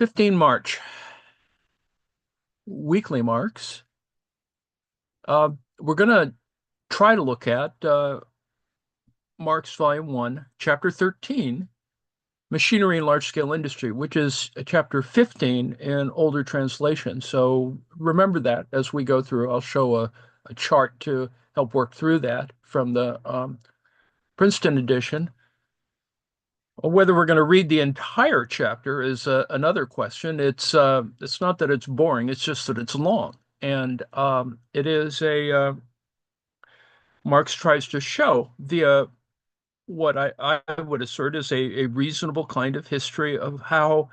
15 March, weekly marks. We're going to try to look at Marx Volume 1, Chapter 13, Machinery and Large-Scale Industry, which is Chapter 15 in older translations. So remember that as we go through. I'll show a chart to help work through that from the Princeton edition. Whether we're going to read the entire chapter is another question. It's not that it's boring, it's just that it's long. And it is Marx tries to show what I would assert is a reasonable kind of history of how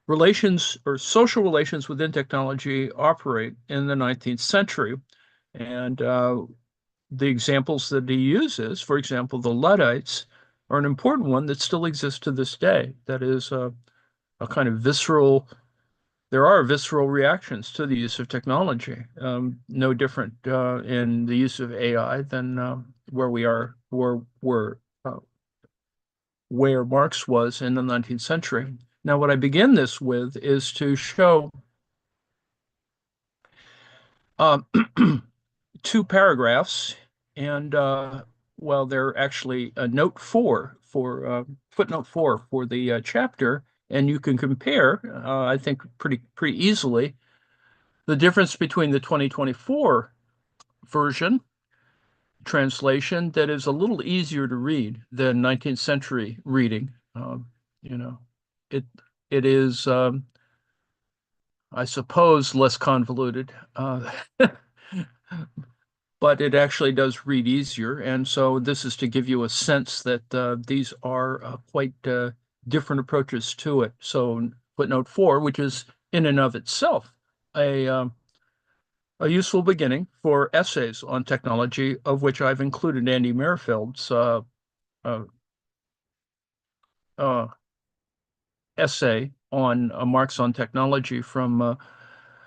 relations or social relations within technology operate in the 19th century. And the examples that he uses, for example, the Luddites, are an important one that still exists to this day. That is a kind of visceral. There are visceral reactions to the use of technology, no different in the use of AI than where Marx was in the 19th century. Now, what I begin this with is to show two paragraphs, and well, they're actually a note four for footnote 4 for the chapter, and you can compare, I think, pretty easily the difference between the 2024 version translation that is a little easier to read than 19th century reading. You know, it is, I suppose, less convoluted, but it actually does read easier. And so this is to give you a sense that these are quite different approaches to it. So footnote 4, which is in and of itself a useful beginning for essays on technology, of which I've included Andy Merrifeld's essay on Marx on Technology from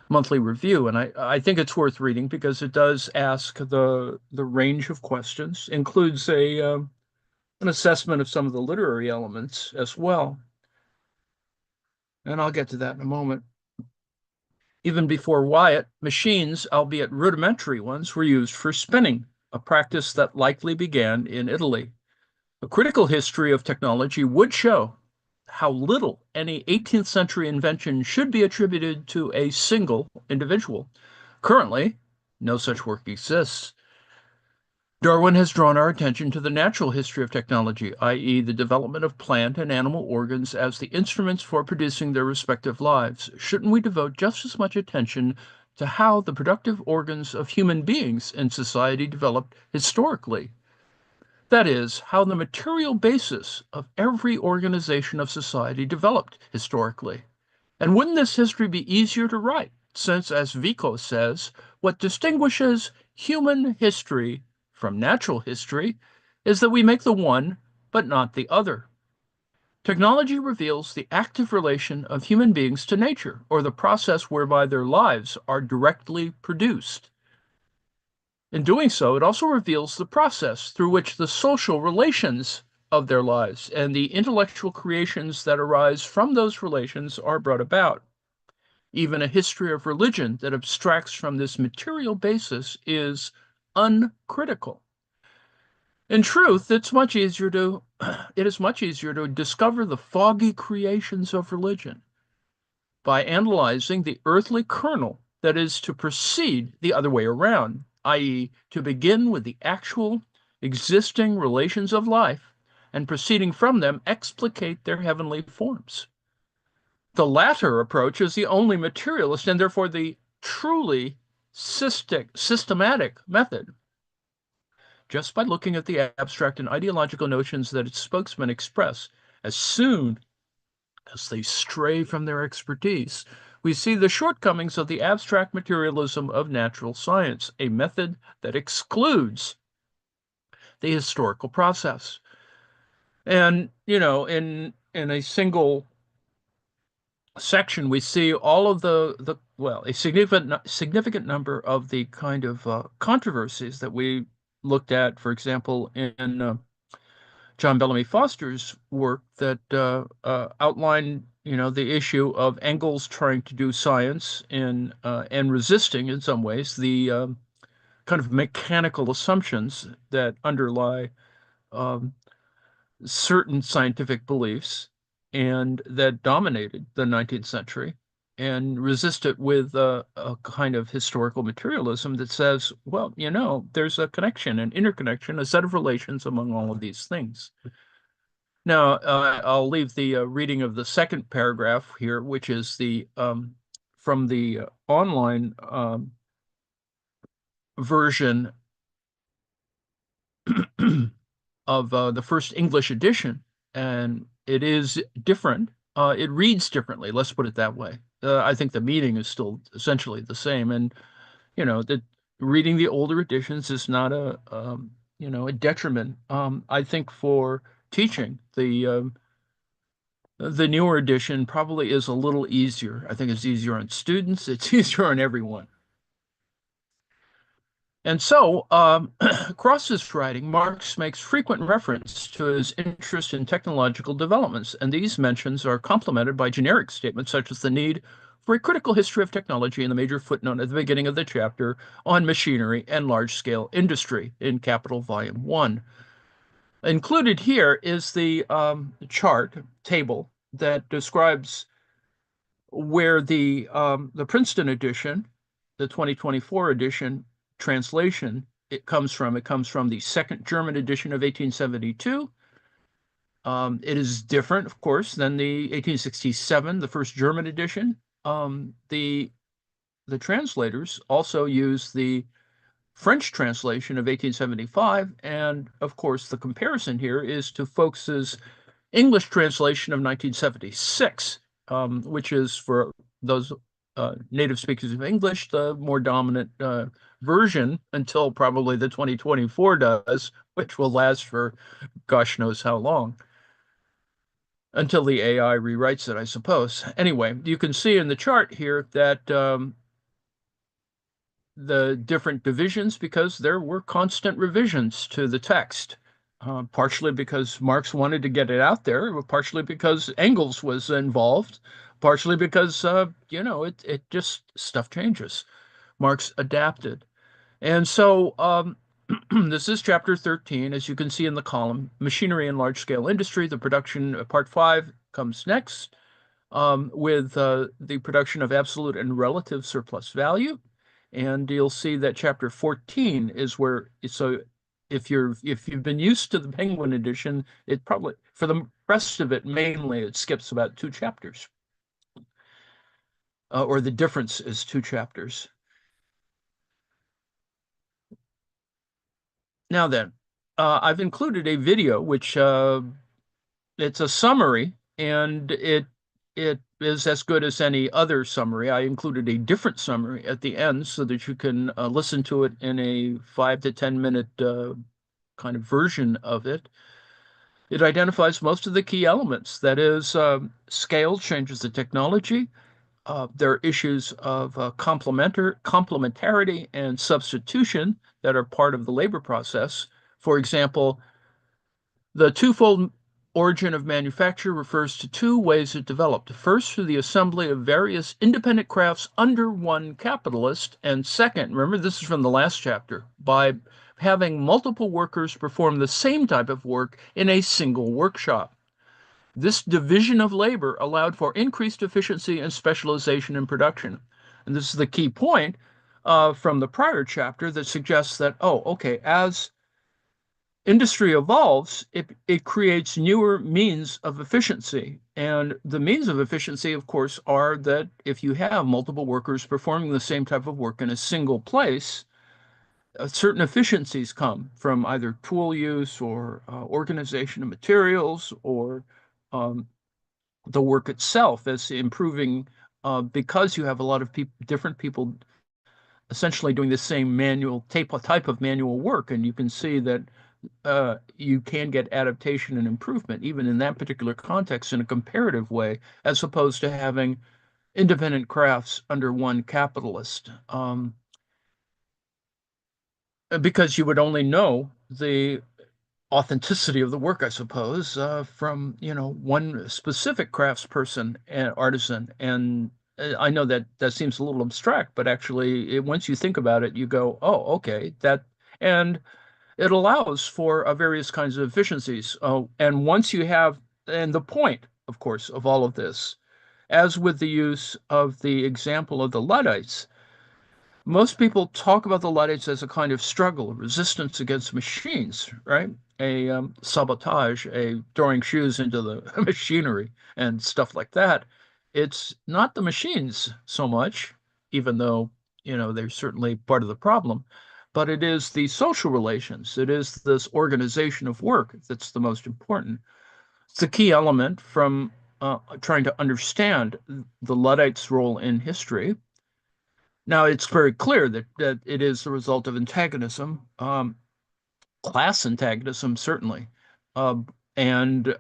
Monthly Review. And I think it's worth reading because it does ask the range of questions, includes an assessment of some of the literary elements as well. And I'll get to that in a moment. Even before Wyatt, machines, albeit rudimentary ones, were used for spinning, a practice that likely began in Italy. A critical history of technology would show how little any 18th century invention should be attributed to a single individual. Currently, no such work exists. Darwin has drawn our attention to the natural history of technology, i.e., the development of plant and animal organs as the instruments for producing their respective lives. Shouldn't we devote just as much attention to how the productive organs of human beings in society developed historically? That is, how the material basis of every organization of society developed historically. And wouldn't this history be easier to write, since, as Vico says, what distinguishes human history from natural history is that we make the one, but not the other. Technology reveals the active relation of human beings to nature, or the process whereby their lives are directly produced. In doing so, it also reveals the process through which the social relations of their lives and the intellectual creations that arise from those relations are brought about. Even a history of religion that abstracts from this material basis is uncritical. In truth, it is much easier to discover the foggy creations of religion by analyzing the earthly kernel that is to proceed the other way around, i.e., to begin with the actual existing relations of life and proceeding from them explicate their heavenly forms. The latter approach is the only materialist and therefore the truly systematic method. Just by looking at the abstract and ideological notions that its spokesmen express, as soon as they stray from their expertise, we see the shortcomings of the abstract materialism of natural science, a method that excludes the historical process. And, in a single section, we see all of a significant number of the kind of controversies that we looked at, for example, in John Bellamy Foster's work that outlined, the issue of Engels trying to do science and resisting, in some ways, the kind of mechanical assumptions that underlie um, certain scientific beliefs and that dominated the 19th century, and resist it with a kind of historical materialism that says, well, there's a connection, an interconnection, a set of relations among all of these things. Now, I'll leave the reading of the second paragraph here, which is the from the online version of the first English edition, and it is different. It reads differently, let's put it that way. I think the meaning is still essentially the same, and that reading the older editions is not a detriment. I think for teaching, the newer edition probably is a little easier. I think it's easier on students. It's easier on everyone. And so, across his writing, Marx makes frequent reference to his interest in technological developments, and these mentions are complemented by generic statements such as the need for a critical history of technology in the major footnote at the beginning of the chapter on machinery and large-scale industry in Capital Volume 1. Included here is the chart table that describes where the Princeton edition, the 2024 edition translation, it comes from. It comes from the second German edition of 1872. It is different, of course, than the 1867, the first German edition. The translators also use the French translation of 1875, and of course, the comparison here is to Folks's English translation of 1976, which is for those native speakers of English, the more dominant version until probably the 2024 does, which will last for gosh knows how long, until the AI rewrites it, I suppose. Anyway, you can see in the chart here that the different divisions, because there were constant revisions to the text. Partially because Marx wanted to get it out there, but partially because Engels was involved, partially because it just stuff changes. Marx adapted, and so this is chapter 13, as you can see in the column, machinery and large scale industry. The production part 5 comes next, with the production of absolute and relative surplus value. And you'll see that chapter 14 is where, so if you've been used to the Penguin edition, it probably, for the rest of it, mainly it skips about 2 chapters, or the difference is 2 chapters. Now then, I've included a video which it's a summary, and it is as good as any other summary. I included a different summary at the end so that you can listen to it in a 5 to 10 minute kind of version of it. It identifies most of the key elements. That is, scale changes the technology. There are issues of complementarity and substitution that are part of the labor process. For example, the twofold origin of manufacture refers to 2 ways it developed. First, through the assembly of various independent crafts under one capitalist, and second, remember this is from the last chapter, by having multiple workers perform the same type of work in a single workshop. This division of labor allowed for increased efficiency and specialization in production. And this is the key point from the prior chapter that suggests that, oh, okay, as industry evolves, it creates newer means of efficiency. And the means of efficiency, of course, are that if you have multiple workers performing the same type of work in a single place, certain efficiencies come from either tool use or organization of materials, or um, the work itself as improving, because you have a lot of different people essentially doing the same type of manual work. And you can see that you can get adaptation and improvement, even in that particular context, in a comparative way, as opposed to having independent crafts under one capitalist. Because you would only know authenticity of the work, I suppose, from, one specific craftsperson and artisan. And I know that that seems a little abstract, but actually, once you think about it, you go, oh, okay, and it allows for various kinds of efficiencies. And once you have, and the point, of course, of all of this, as with the use of the example of the Luddites, most people talk about the Luddites as a kind of struggle, a resistance against machines, right? A sabotage, a throwing shoes into the machinery and stuff like that. It's not the machines so much, even though, they're certainly part of the problem, but it is the social relations. It is this organization of work that's the most important. It's the key element from trying to understand the Luddites' role in history. Now, it's very clear that it is the result of antagonism, class antagonism, certainly. Uh, and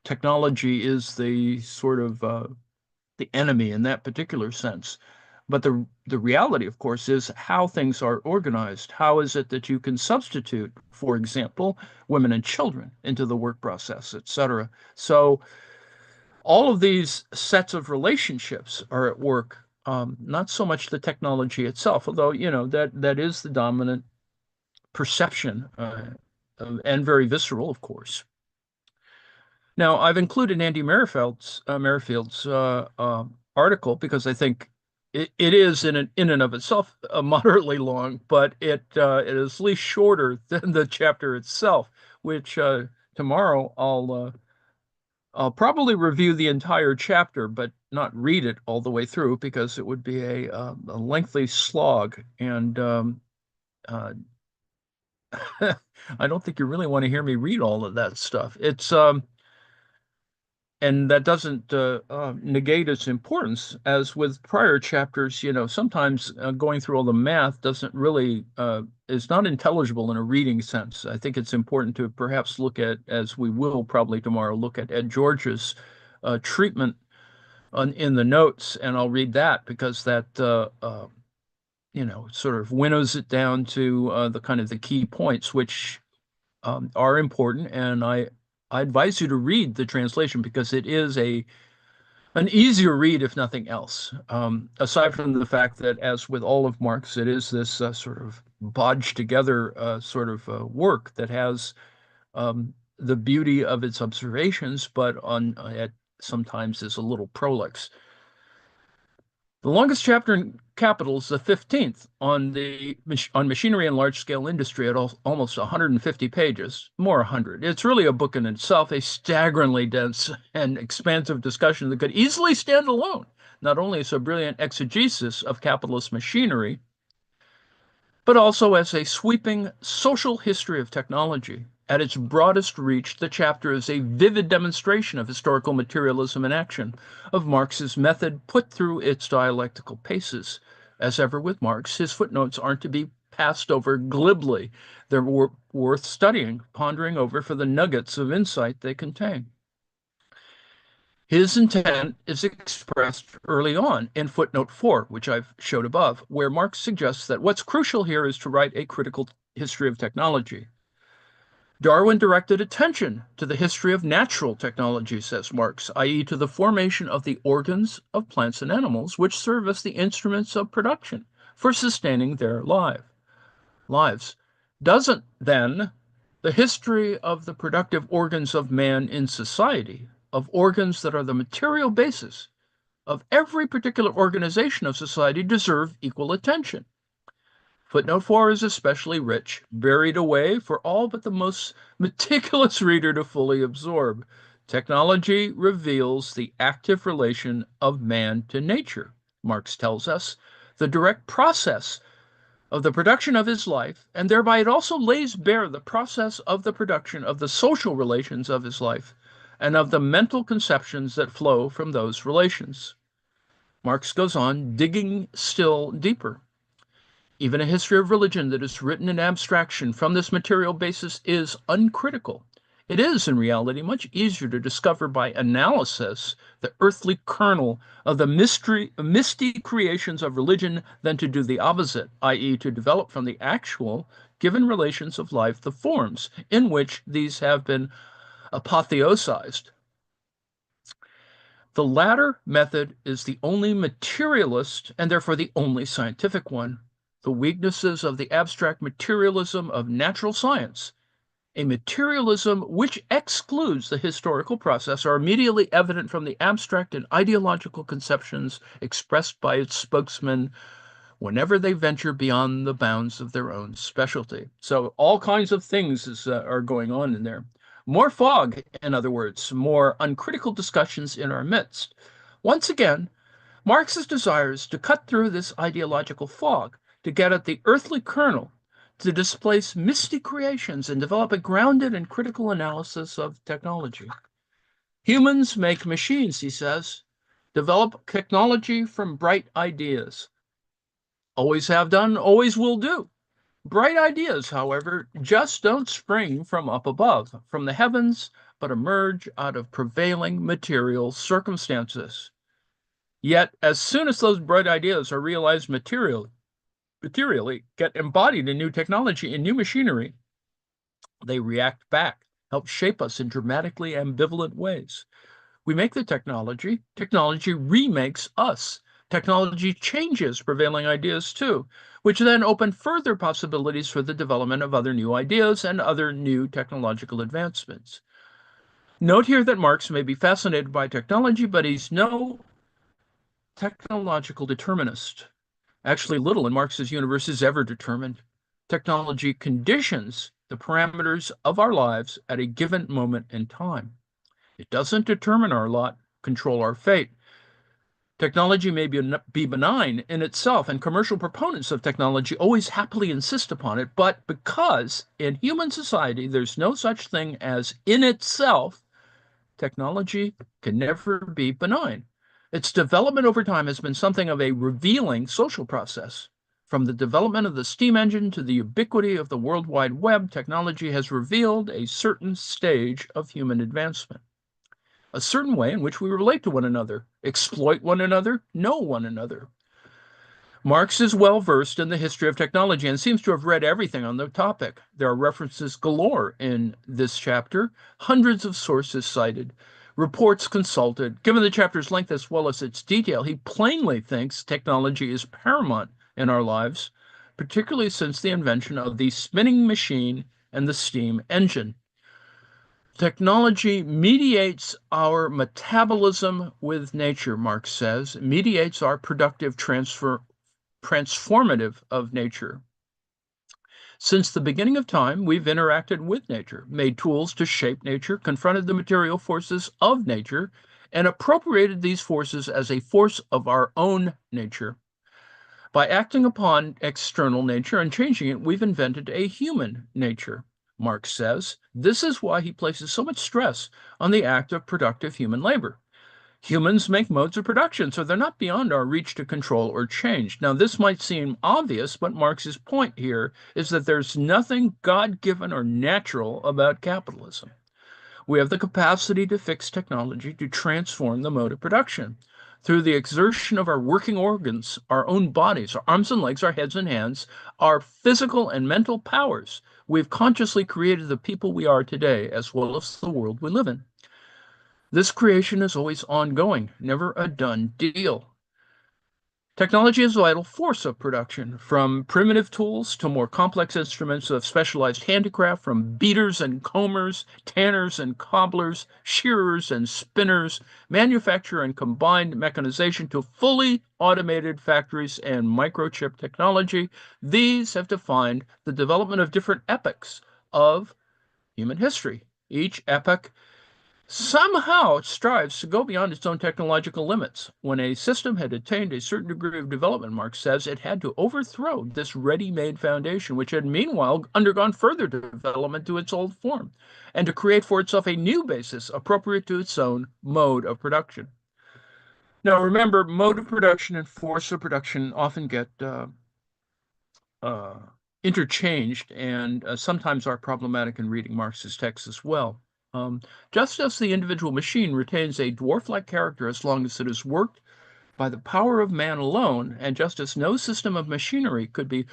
technology is the sort of the enemy in that particular sense. But the reality, of course, is how things are organized. How is it that you can substitute, for example, women and children into the work process, et cetera? So all of these sets of relationships are at work, not so much the technology itself, although, that is the dominant perception, and very visceral, of course. Now, I've included Andy Merrifield's article because I think it is in and of itself moderately long, but it is at least shorter than the chapter itself, which tomorrow I'll probably review the entire chapter, but not read it all the way through because it would be a lengthy slog. And uh, I don't think you really want to hear me read all of that stuff. And that doesn't negate its importance. As with prior chapters, sometimes going through all the math doesn't really is not intelligible in a reading sense. I think it's important to perhaps look at, as we will probably tomorrow, look at Ed George's treatment in the notes, and I'll read that because that sort of winnows it down to the kind of the key points, which are important. And I advise you to read the translation because it is an easier read, if nothing else. Aside from the fact that, as with all of Marx, it is this sort of bodged together sort of work that has the beauty of its observations, but on it sometimes is a little prolix. The longest chapter in Capital is the 15th on machinery and large-scale industry at almost 150 pages, more 100. It's really a book in itself, a staggeringly dense and expansive discussion that could easily stand alone, not only as a brilliant exegesis of capitalist machinery, but also as a sweeping social history of technology. At its broadest reach, the chapter is a vivid demonstration of historical materialism in action, of Marx's method put through its dialectical paces. As ever with Marx, his footnotes aren't to be passed over glibly. They're worth studying, pondering over for the nuggets of insight they contain. His intent is expressed early on in footnote 4, which I've showed above, where Marx suggests that what's crucial here is to write a critical history of technology. Darwin directed attention to the history of natural technology, says Marx, i.e., to the formation of the organs of plants and animals, which serve as the instruments of production for sustaining their lives. Doesn't then the history of the productive organs of man in society, of organs that are the material basis of every particular organization of society, deserve equal attention? Footnote 4 is especially rich, buried away for all but the most meticulous reader to fully absorb. Technology reveals the active relation of man to nature, Marx tells us, the direct process of the production of his life, and thereby it also lays bare the process of the production of the social relations of his life and of the mental conceptions that flow from those relations. Marx goes on, digging still deeper. Even a history of religion that is written in abstraction from this material basis is uncritical. It is, in reality, much easier to discover by analysis the earthly kernel of the misty creations of religion than to do the opposite, i.e., to develop from the actual given relations of life the forms in which these have been apotheosized. The latter method is the only materialist and therefore the only scientific one. The weaknesses of the abstract materialism of natural science, a materialism which excludes the historical process, are immediately evident from the abstract and ideological conceptions expressed by its spokesmen whenever they venture beyond the bounds of their own specialty. So all kinds of things are going on in there. More fog, in other words, more uncritical discussions in our midst. Once again, Marx's desires to cut through this ideological fog, to get at the earthly kernel, to displace misty creations and develop a grounded and critical analysis of technology. Humans make machines, he says, develop technology from bright ideas. Always have done, always will do. Bright ideas, however, just don't spring from up above, from the heavens, but emerge out of prevailing material circumstances. Yet, as soon as those bright ideas are realized materially, get embodied in new technology and new machinery, they react back, help shape us in dramatically ambivalent ways. We make the technology, technology remakes us. Technology changes prevailing ideas too, which then open further possibilities for the development of other new ideas and other new technological advancements. Note here that Marx may be fascinated by technology, but he's no technological determinist. Actually, little in Marx's universe is ever determined. Technology conditions the parameters of our lives at a given moment in time. It doesn't determine our lot, control our fate. Technology may be benign in itself, and commercial proponents of technology always happily insist upon it, but because in human society there's no such thing as in itself, technology can never be benign. Its development over time has been something of a revealing social process. From the development of the steam engine to the ubiquity of the World Wide Web, technology has revealed a certain stage of human advancement, a certain way in which we relate to one another, exploit one another, know one another. Marx is well versed in the history of technology and seems to have read everything on the topic. There are references galore in this chapter, hundreds of sources cited, reports consulted. Given the chapter's length as well as its detail, he plainly thinks technology is paramount in our lives, particularly since the invention of the spinning machine and the steam engine. Technology mediates our metabolism with nature, Marx says, mediates our productive transformative of nature. Since the beginning of time, we've interacted with nature, made tools to shape nature, confronted the material forces of nature, and appropriated these forces as a force of our own nature. By acting upon external nature and changing it, we've invented a human nature. Marx says this is why he places so much stress on the act of productive human labor. Humans make modes of production, so they're not beyond our reach to control or change. Now, this might seem obvious, but Marx's point here is that there's nothing God-given or natural about capitalism. We have the capacity to fix technology to transform the mode of production. Through the exertion of our working organs, our own bodies, our arms and legs, our heads and hands, our physical and mental powers, we've consciously created the people we are today, as well as the world we live in. This creation is always ongoing, never a done deal. Technology is a vital force of production, from primitive tools to more complex instruments of specialized handicraft, from beaters and combers, tanners and cobblers, shearers and spinners, manufacture and combined mechanization to fully automated factories and microchip technology. These have defined the development of different epochs of human history. Each epoch somehow it strives to go beyond its own technological limits. When a system had attained a certain degree of development, Marx says, it had to overthrow this ready-made foundation, which had meanwhile undergone further development to its old form, and to create for itself a new basis appropriate to its own mode of production. Now, remember, mode of production and force of production often get interchanged and sometimes are problematic in reading Marx's text as well. Um, just as the individual machine retains a dwarf-like character as long as it is worked by the power of man alone, and just as no system of machinery could be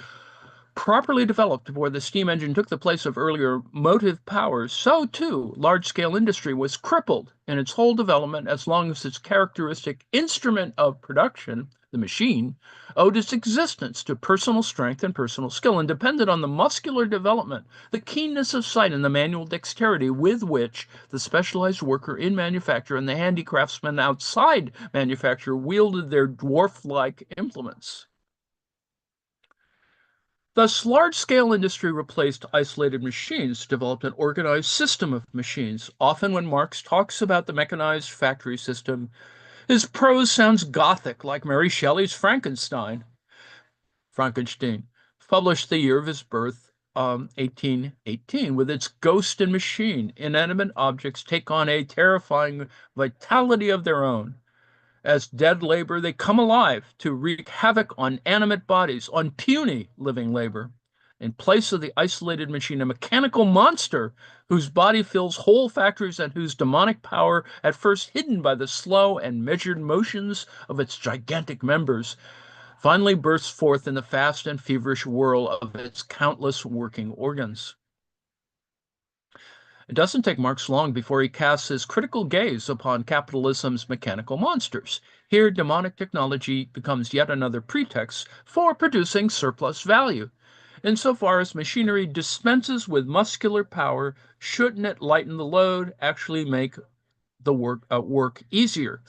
properly developed before the steam engine took the place of earlier motive powers, so too large-scale industry was crippled in its whole development as long as its characteristic instrument of production, the machine, owed its existence to personal strength and personal skill and depended on the muscular development, the keenness of sight, and the manual dexterity with which the specialized worker in manufacture and the handicraftsman outside manufacture wielded their dwarf-like implements. Thus, large-scale industry replaced isolated machines, developed an organized system of machines. Often when Marx talks about the mechanized factory system, his prose sounds Gothic, like Mary Shelley's Frankenstein, published the year of his birth, 1818, with its ghost and machine. Inanimate objects take on a terrifying vitality of their own. As dead labor, they come alive to wreak havoc on animate bodies, on puny living labor. In place of the isolated machine, a mechanical monster whose body fills whole factories and whose demonic power, at first hidden by the slow and measured motions of its gigantic members, finally bursts forth in the fast and feverish whirl of its countless working organs. It doesn't take Marx long before he casts his critical gaze upon capitalism's mechanical monsters. Here, demonic technology becomes yet another pretext for producing surplus value. Insofar as machinery dispenses with muscular power, shouldn't it lighten the load, actually make the work easier?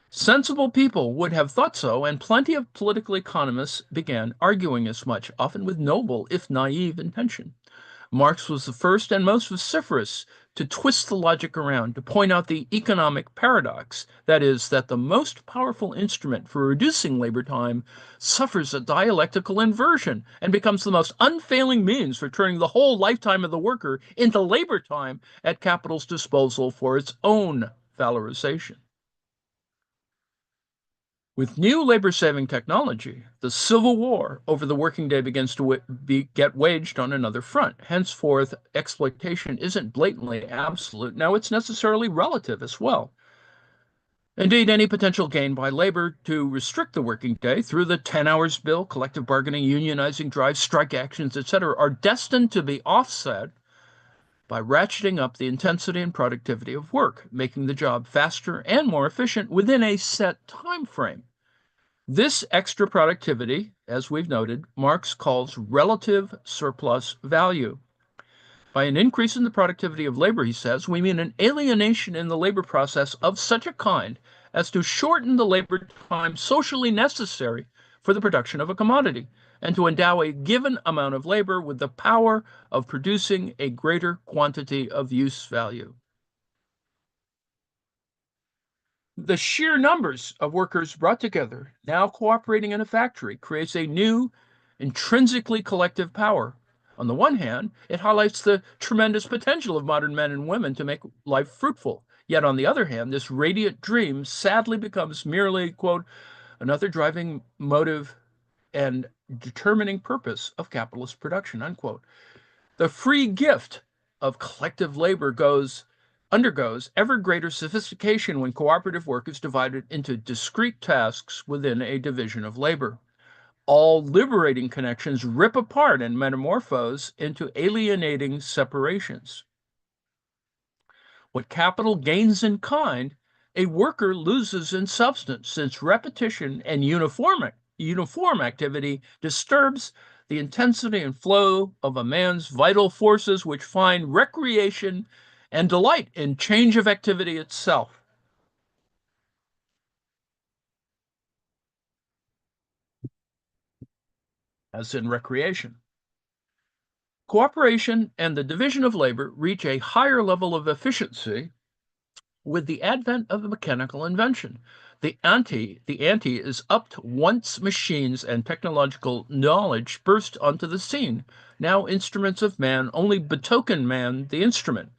Sensible people would have thought so, and plenty of political economists began arguing as much, often with noble, if naive, intention. Marx was the first and most vociferous to twist the logic around, to point out the economic paradox, that is, that the most powerful instrument for reducing labor time suffers a dialectical inversion and becomes the most unfailing means for turning the whole lifetime of the worker into labor time at capital's disposal for its own valorization. With new labor-saving technology, the civil war over the working day begins to get waged on another front. Henceforth, exploitation isn't blatantly absolute. Now it's necessarily relative as well. Indeed, any potential gain by labor to restrict the working day through the 10 hours bill, collective bargaining, unionizing drives, strike actions, etc., are destined to be offset by ratcheting up the intensity and productivity of work, making the job faster and more efficient within a set time frame. This extra productivity, as we've noted, Marx calls relative surplus value. By an increase in the productivity of labor, he says, we mean an alienation in the labor process of such a kind as to shorten the labor time socially necessary for the production of a commodity, and to endow a given amount of labor with the power of producing a greater quantity of use value. The sheer numbers of workers brought together, now cooperating in a factory, creates a new, intrinsically collective power. On the one hand, it highlights the tremendous potential of modern men and women to make life fruitful. Yet on the other hand, this radiant dream sadly becomes merely, quote, another driving motive and determining purpose of capitalist production, unquote. The free gift of collective labor undergoes ever greater sophistication when cooperative work is divided into discrete tasks within a division of labor. All liberating connections rip apart and metamorphose into alienating separations. What capital gains in kind, a worker loses in substance, since repetition and uniform activity disturbs the intensity and flow of a man's vital forces, which find recreation and delight in change of activity itself. As in recreation. Cooperation and the division of labor reach a higher level of efficiency with the advent of a mechanical invention. The ante is upped once machines and technological knowledge burst onto the scene. Now instruments of man only betoken man the instrument.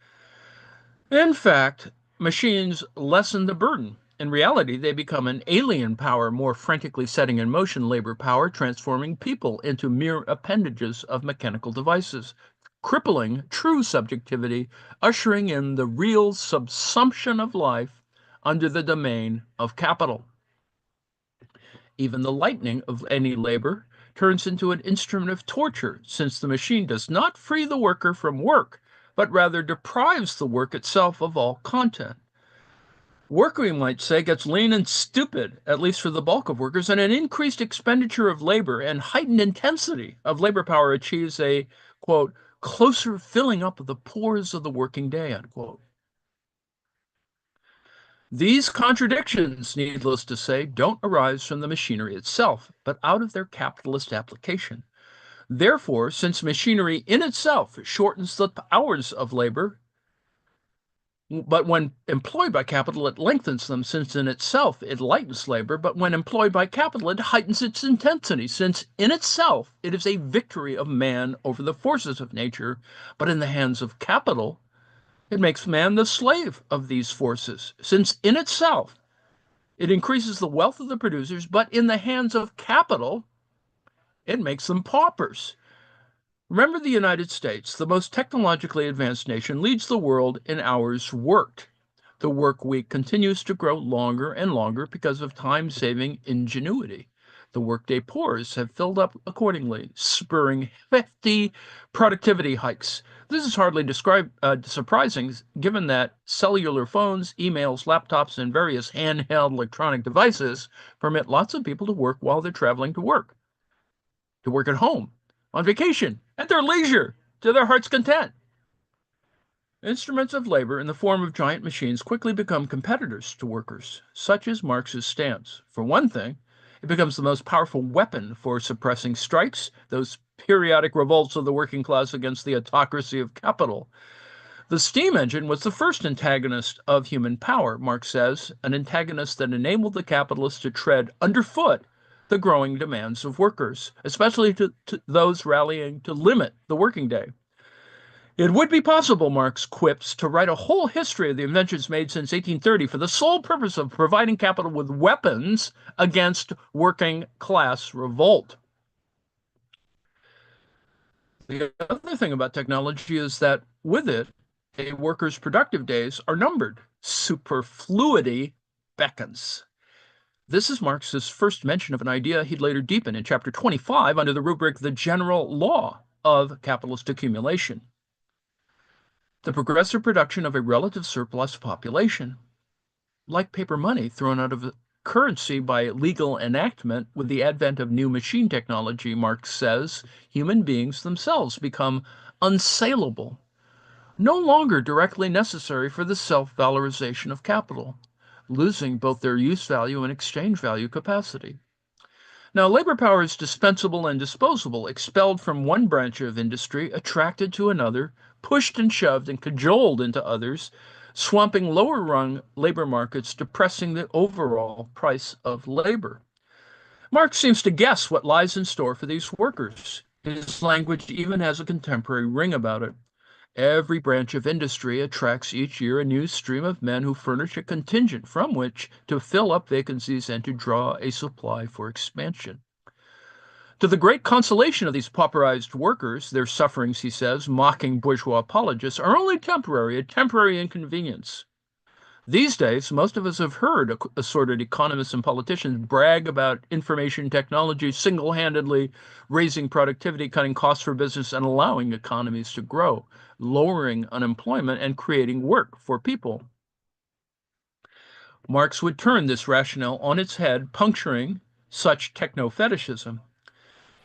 In fact, machines lessen the burden. In reality, they become an alien power, more frantically setting in motion labor power, transforming people into mere appendages of mechanical devices. crippling true subjectivity, ushering in the real subsumption of life under the domain of capital. Even the lightening of any labor turns into an instrument of torture, since the machine does not free the worker from work, but rather deprives the work itself of all content. Work, we might say, gets lean and stupid, at least for the bulk of workers, and an increased expenditure of labor and heightened intensity of labor power achieves a, quote, closer filling up of the pores of the working day, unquote. These contradictions, needless to say, don't arise from the machinery itself, but out of their capitalist application. Therefore, since machinery in itself shortens the hours of labor, but when employed by capital, it lengthens them, since in itself it lightens labor, but when employed by capital, it heightens its intensity, since in itself it is a victory of man over the forces of nature, but in the hands of capital, it makes man the slave of these forces, since in itself it increases the wealth of the producers, but in the hands of capital, it makes them paupers. Remember, the United States, the most technologically advanced nation, leads the world in hours worked. The work week continues to grow longer and longer because of time-saving ingenuity. The workday pores have filled up accordingly, spurring hefty productivity hikes. This is hardly surprising, given that cellular phones, emails, laptops, and various handheld electronic devices permit lots of people to work while they're traveling to work at home, on vacation, at their leisure, to their heart's content. Instruments of labor in the form of giant machines quickly become competitors to workers. Such is Marx's stance. For one thing, it becomes the most powerful weapon for suppressing strikes, those periodic revolts of the working class against the autocracy of capital. The steam engine was the first antagonist of human power, Marx says, an antagonist that enabled the capitalists to tread underfoot the growing demands of workers, especially to those rallying to limit the working day. It would be possible, Marx quips, to write a whole history of the inventions made since 1830 for the sole purpose of providing capital with weapons against working class revolt. The other thing about technology is that with it, a worker's productive days are numbered. Superfluity beckons. This is Marx's first mention of an idea he'd later deepen in chapter 25 under the rubric The General Law of Capitalist Accumulation. The progressive production of a relative surplus population. Like paper money thrown out of currency by legal enactment with the advent of new machine technology, Marx says, human beings themselves become unsaleable, no longer directly necessary for the self-valorization of capital, losing both their use value and exchange value capacity. Now, labor power is dispensable and disposable, expelled from one branch of industry, attracted to another, pushed and shoved and cajoled into others, swamping lower-rung labor markets, depressing the overall price of labor. Marx seems to guess what lies in store for these workers. His language even has a contemporary ring about it. Every branch of industry attracts each year a new stream of men who furnish a contingent from which to fill up vacancies and to draw a supply for expansion. To the great consolation of these pauperized workers, their sufferings, he says, mocking bourgeois apologists, are only temporary, a temporary inconvenience. These days, most of us have heard assorted economists and politicians brag about information technology single-handedly raising productivity, cutting costs for business, and allowing economies to grow, lowering unemployment, and creating work for people. Marx would turn this rationale on its head, puncturing such techno-fetishism.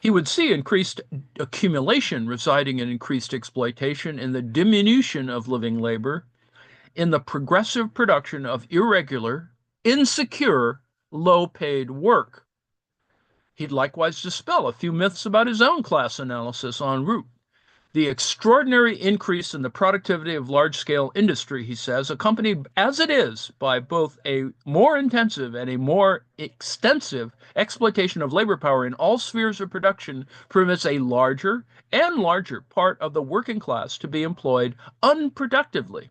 He would see increased accumulation residing in increased exploitation, in the diminution of living labor, in the progressive production of irregular, insecure, low-paid work. He'd likewise dispel a few myths about his own class analysis en route. The extraordinary increase in the productivity of large-scale industry, he says, accompanied as it is by both a more intensive and a more extensive exploitation of labor power in all spheres of production, permits a larger and larger part of the working class to be employed unproductively.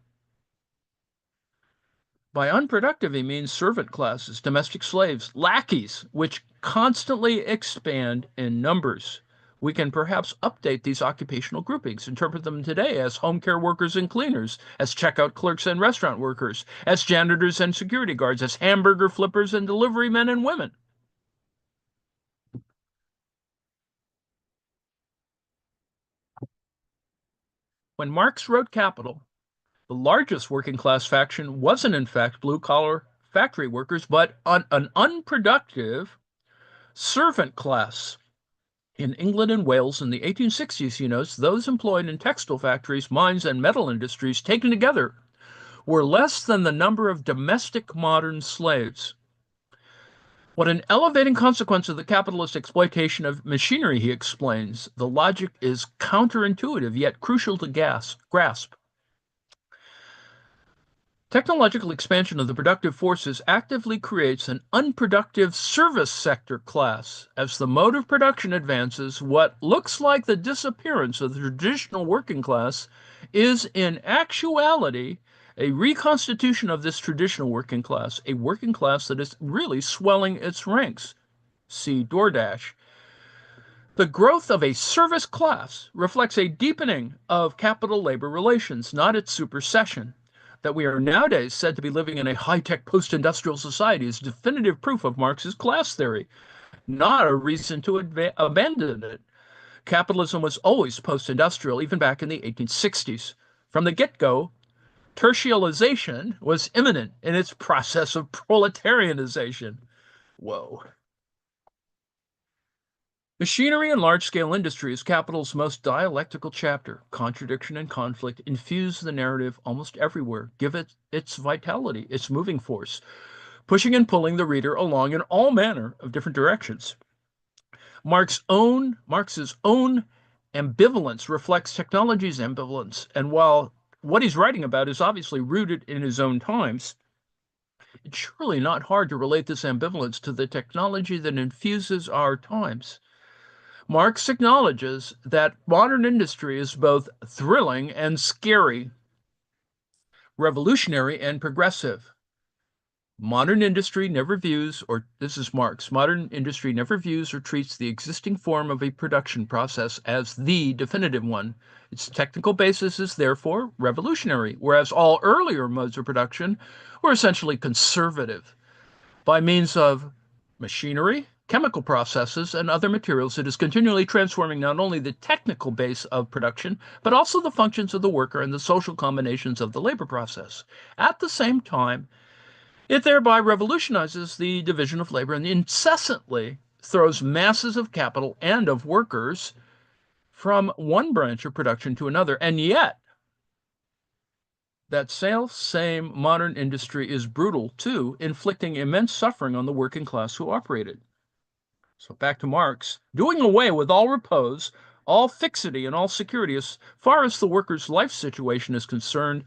By unproductive, he means servant classes, domestic slaves, lackeys, which constantly expand in numbers. We can perhaps update these occupational groupings, interpret them today as home care workers and cleaners, as checkout clerks and restaurant workers, as janitors and security guards, as hamburger flippers and delivery men and women. When Marx wrote Capital, the largest working class faction wasn't, in fact, blue collar factory workers, but an unproductive servant class. In England and Wales in the 1860s, he notes, those employed in textile factories, mines, and metal industries taken together were less than the number of domestic modern slaves. What an elevating consequence of the capitalist exploitation of machinery, he explains. The logic is counterintuitive, yet crucial to grasp. Technological expansion of the productive forces actively creates an unproductive service sector class. As the mode of production advances, what looks like the disappearance of the traditional working class is in actuality a reconstitution of this traditional working class, a working class that is really swelling its ranks. See DoorDash. The growth of a service class reflects a deepening of capital-labor relations, not its supersession. That we are nowadays said to be living in a high-tech post-industrial society is definitive proof of Marx's class theory, not a reason to abandon it. Capitalism was always post-industrial, even back in the 1860s. From the get-go, tertialization was imminent in its process of proletarianization. Whoa. Machinery and large-scale industry is Capital's most dialectical chapter. Contradiction and conflict infuse the narrative almost everywhere, give it its vitality, its moving force, pushing and pulling the reader along in all manner of different directions. Marx's own ambivalence reflects technology's ambivalence, and while what he's writing about is obviously rooted in his own times, it's surely not hard to relate this ambivalence to the technology that infuses our times. Marx acknowledges that modern industry is both thrilling and scary, revolutionary and progressive. Modern industry never views, or this is Marx, modern industry never views or treats the existing form of a production process as the definitive one. Its technical basis is therefore revolutionary, whereas all earlier modes of production were essentially conservative. By means of machinery, chemical processes, and other materials, it is continually transforming not only the technical base of production, but also the functions of the worker and the social combinations of the labor process. At the same time, it thereby revolutionizes the division of labor and incessantly throws masses of capital and of workers from one branch of production to another. And yet, that same modern industry is brutal too, inflicting immense suffering on the working class who operate it. So back to Marx, doing away with all repose, all fixity, and all security as far as the worker's life situation is concerned,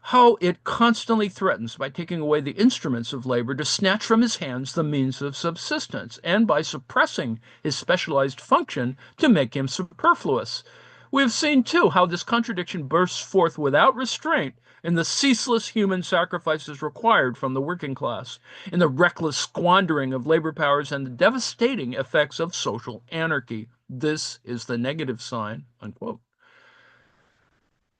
how it constantly threatens, by taking away the instruments of labor, to snatch from his hands the means of subsistence, and by suppressing his specialized function to make him superfluous. We have seen, too, how this contradiction bursts forth without restraint in the ceaseless human sacrifices required from the working class, in the reckless squandering of labor powers, and the devastating effects of social anarchy. This is the negative sign, unquote.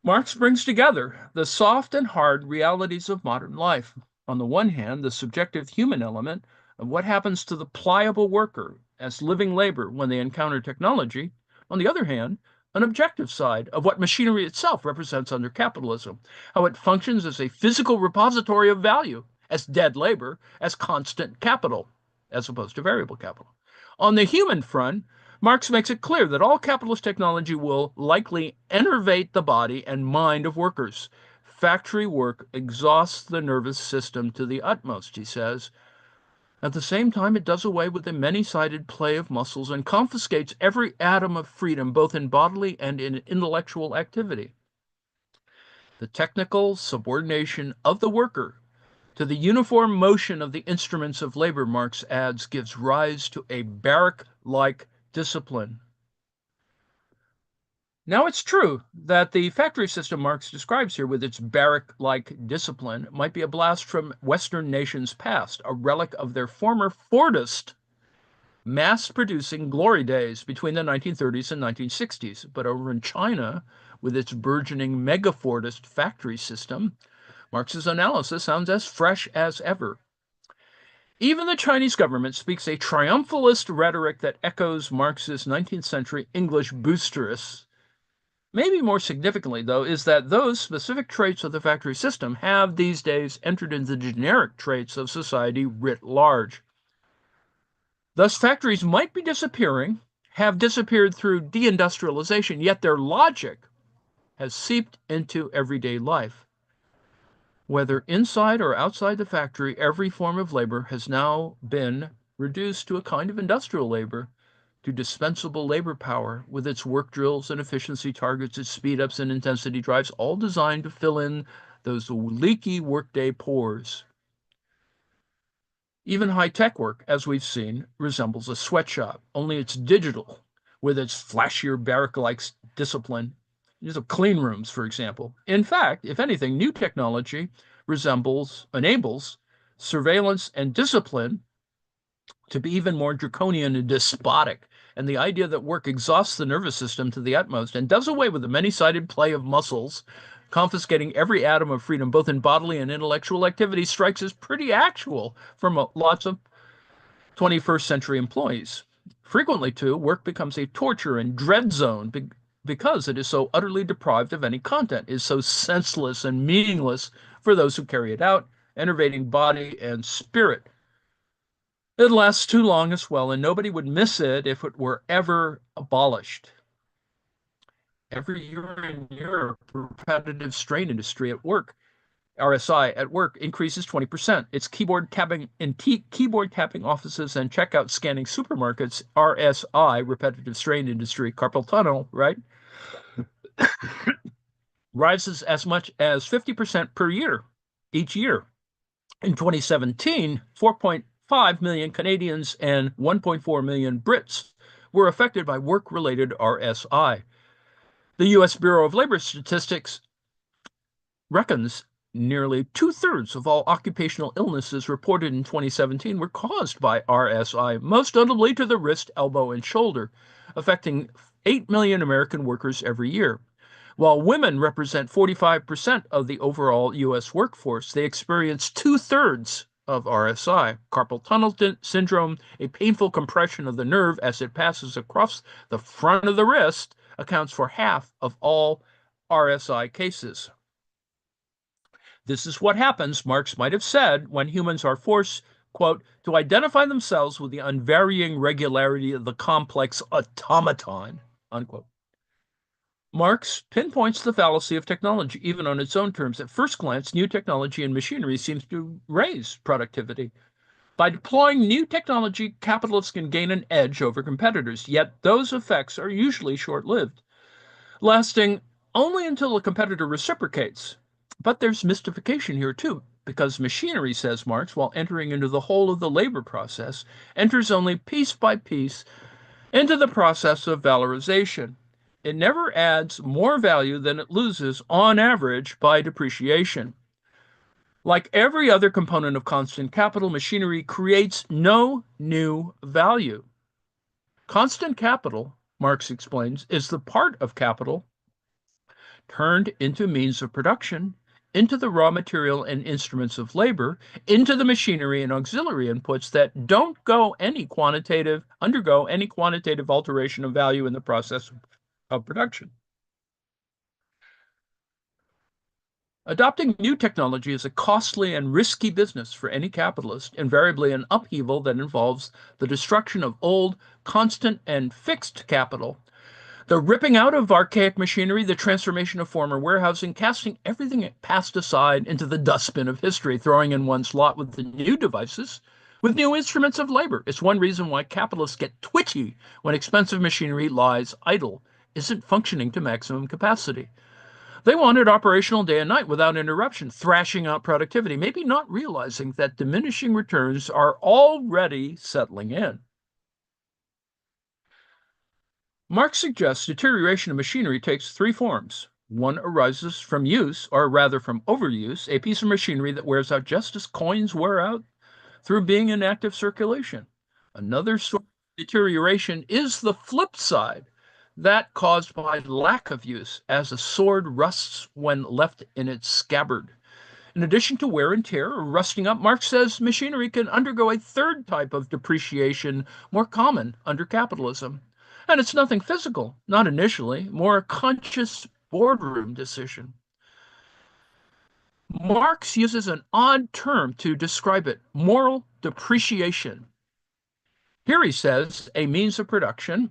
Marx brings together the soft and hard realities of modern life. On the one hand, the subjective human element of what happens to the pliable worker as living labor when they encounter technology. On the other hand, an objective side of what machinery itself represents under capitalism, how it functions as a physical repository of value, as dead labor, as constant capital, as opposed to variable capital. On the human front, Marx makes it clear that all capitalist technology will likely enervate the body and mind of workers. Factory work exhausts the nervous system to the utmost, he says. At the same time, it does away with the many-sided play of muscles and confiscates every atom of freedom, both in bodily and in intellectual activity. The technical subordination of the worker to the uniform motion of the instruments of labor, Marx adds, gives rise to a barrack-like discipline. Now, it's true that the factory system Marx describes here, with its barrack-like discipline, might be a blast from Western nations past, a relic of their former Fordist mass-producing glory days between the 1930s and 1960s. But over in China, with its burgeoning megafortist factory system, Marx's analysis sounds as fresh as ever. Even the Chinese government speaks a triumphalist rhetoric that echoes Marx's 19th century English boisterous. Maybe more significantly, though, is that those specific traits of the factory system have these days entered into the generic traits of society writ large. Thus, factories might be disappearing, have disappeared through deindustrialization, yet their logic has seeped into everyday life. Whether inside or outside the factory, every form of labor has now been reduced to a kind of industrial labor, to dispensable labor power, with its work drills and efficiency targets, its speed ups and intensity drives, all designed to fill in those leaky workday pores. Even high-tech work, as we've seen, resembles a sweatshop, only it's digital, with its flashier barrack-like discipline. These are clean rooms, for example. In fact, if anything, new technology enables surveillance and discipline to be even more draconian and despotic. And the idea that work exhausts the nervous system to the utmost and does away with the many-sided play of muscles, confiscating every atom of freedom, both in bodily and intellectual activity, strikes as pretty actual from lots of 21st century employees. Frequently, too, work becomes a torture and dread zone because it is so utterly deprived of any content, is so senseless and meaningless for those who carry it out, enervating body and spirit. It lasts too long as well, and nobody would miss it if it were ever abolished. Every year in Europe, repetitive strain industry at work, RSI at work, increases 20%. Its keyboard tapping offices and checkout scanning supermarkets, RSI, repetitive strain industry, carpal tunnel, right, rises as much as 50% per year each year. In 2017, 4.5 million Canadians and 1.4 million Brits were affected by work-related RSI. The U.S. Bureau of Labor Statistics reckons nearly two-thirds of all occupational illnesses reported in 2017 were caused by RSI, most notably to the wrist, elbow, and shoulder, affecting 8 million American workers every year. While women represent 45% of the overall U.S. workforce, they experience two-thirds of RSI, carpal tunnel syndrome, a painful compression of the nerve as it passes across the front of the wrist, accounts for half of all RSI cases. This is what happens, Marx might have said, when humans are forced, quote, to identify themselves with the unvarying regularity of the complex automaton, unquote. Marx pinpoints the fallacy of technology, even on its own terms. At first glance, new technology and machinery seems to raise productivity. By deploying new technology, capitalists can gain an edge over competitors, yet those effects are usually short-lived, lasting only until a competitor reciprocates. But there's mystification here too, because machinery, says Marx, while entering into the whole of the labor process, enters only piece by piece into the process of valorization. It never adds more value than it loses on average by depreciation. Like every other component of constant capital, machinery creates no new value. Constant capital, Marx explains, is the part of capital turned into means of production, into the raw material and instruments of labor, into the machinery and auxiliary inputs that don't undergo any quantitative alteration of value in the process of production. Adopting new technology is a costly and risky business for any capitalist, invariably an upheaval that involves the destruction of old, constant, and fixed capital, the ripping out of archaic machinery, the transformation of former warehousing, casting everything past aside into the dustbin of history, throwing in one's lot with the new devices, with new instruments of labor. It's one reason why capitalists get twitchy when expensive machinery lies idle, isn't functioning to maximum capacity. They want it operational day and night without interruption, thrashing out productivity, maybe not realizing that diminishing returns are already settling in. Marx suggests deterioration of machinery takes three forms. One arises from use, or rather from overuse, a piece of machinery that wears out just as coins wear out through being in active circulation. Another source of Deterioration is the flip side, that caused by lack of use, as a sword rusts when left in its scabbard. In addition to wear and tear or rusting up, Marx says machinery can undergo a third type of depreciation more common under capitalism. And it's nothing physical, not initially, more a conscious boardroom decision. Marx uses an odd term to describe it, moral depreciation. Here he says a means of production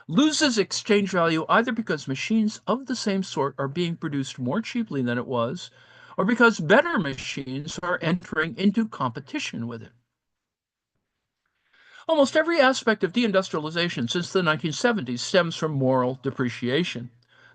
loses exchange value either because machines of the same sort are being produced more cheaply than it was, or because better machines are entering into competition with it. Almost every aspect of deindustrialization since the 1970s stems from moral depreciation.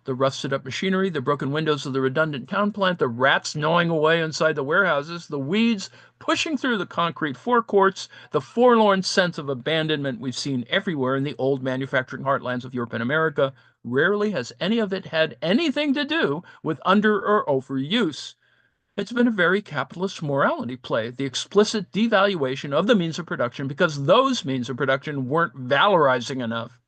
The rusted up machinery, the broken windows of the redundant town plant, the rats gnawing away inside the warehouses, the weeds pushing through the concrete forecourts, the forlorn sense of abandonment we've seen everywhere in the old manufacturing heartlands of Europe and America. Rarely has any of it had anything to do with under or overuse. It's been a very capitalist morality play, the explicit devaluation of the means of production because those means of production weren't valorizing enough.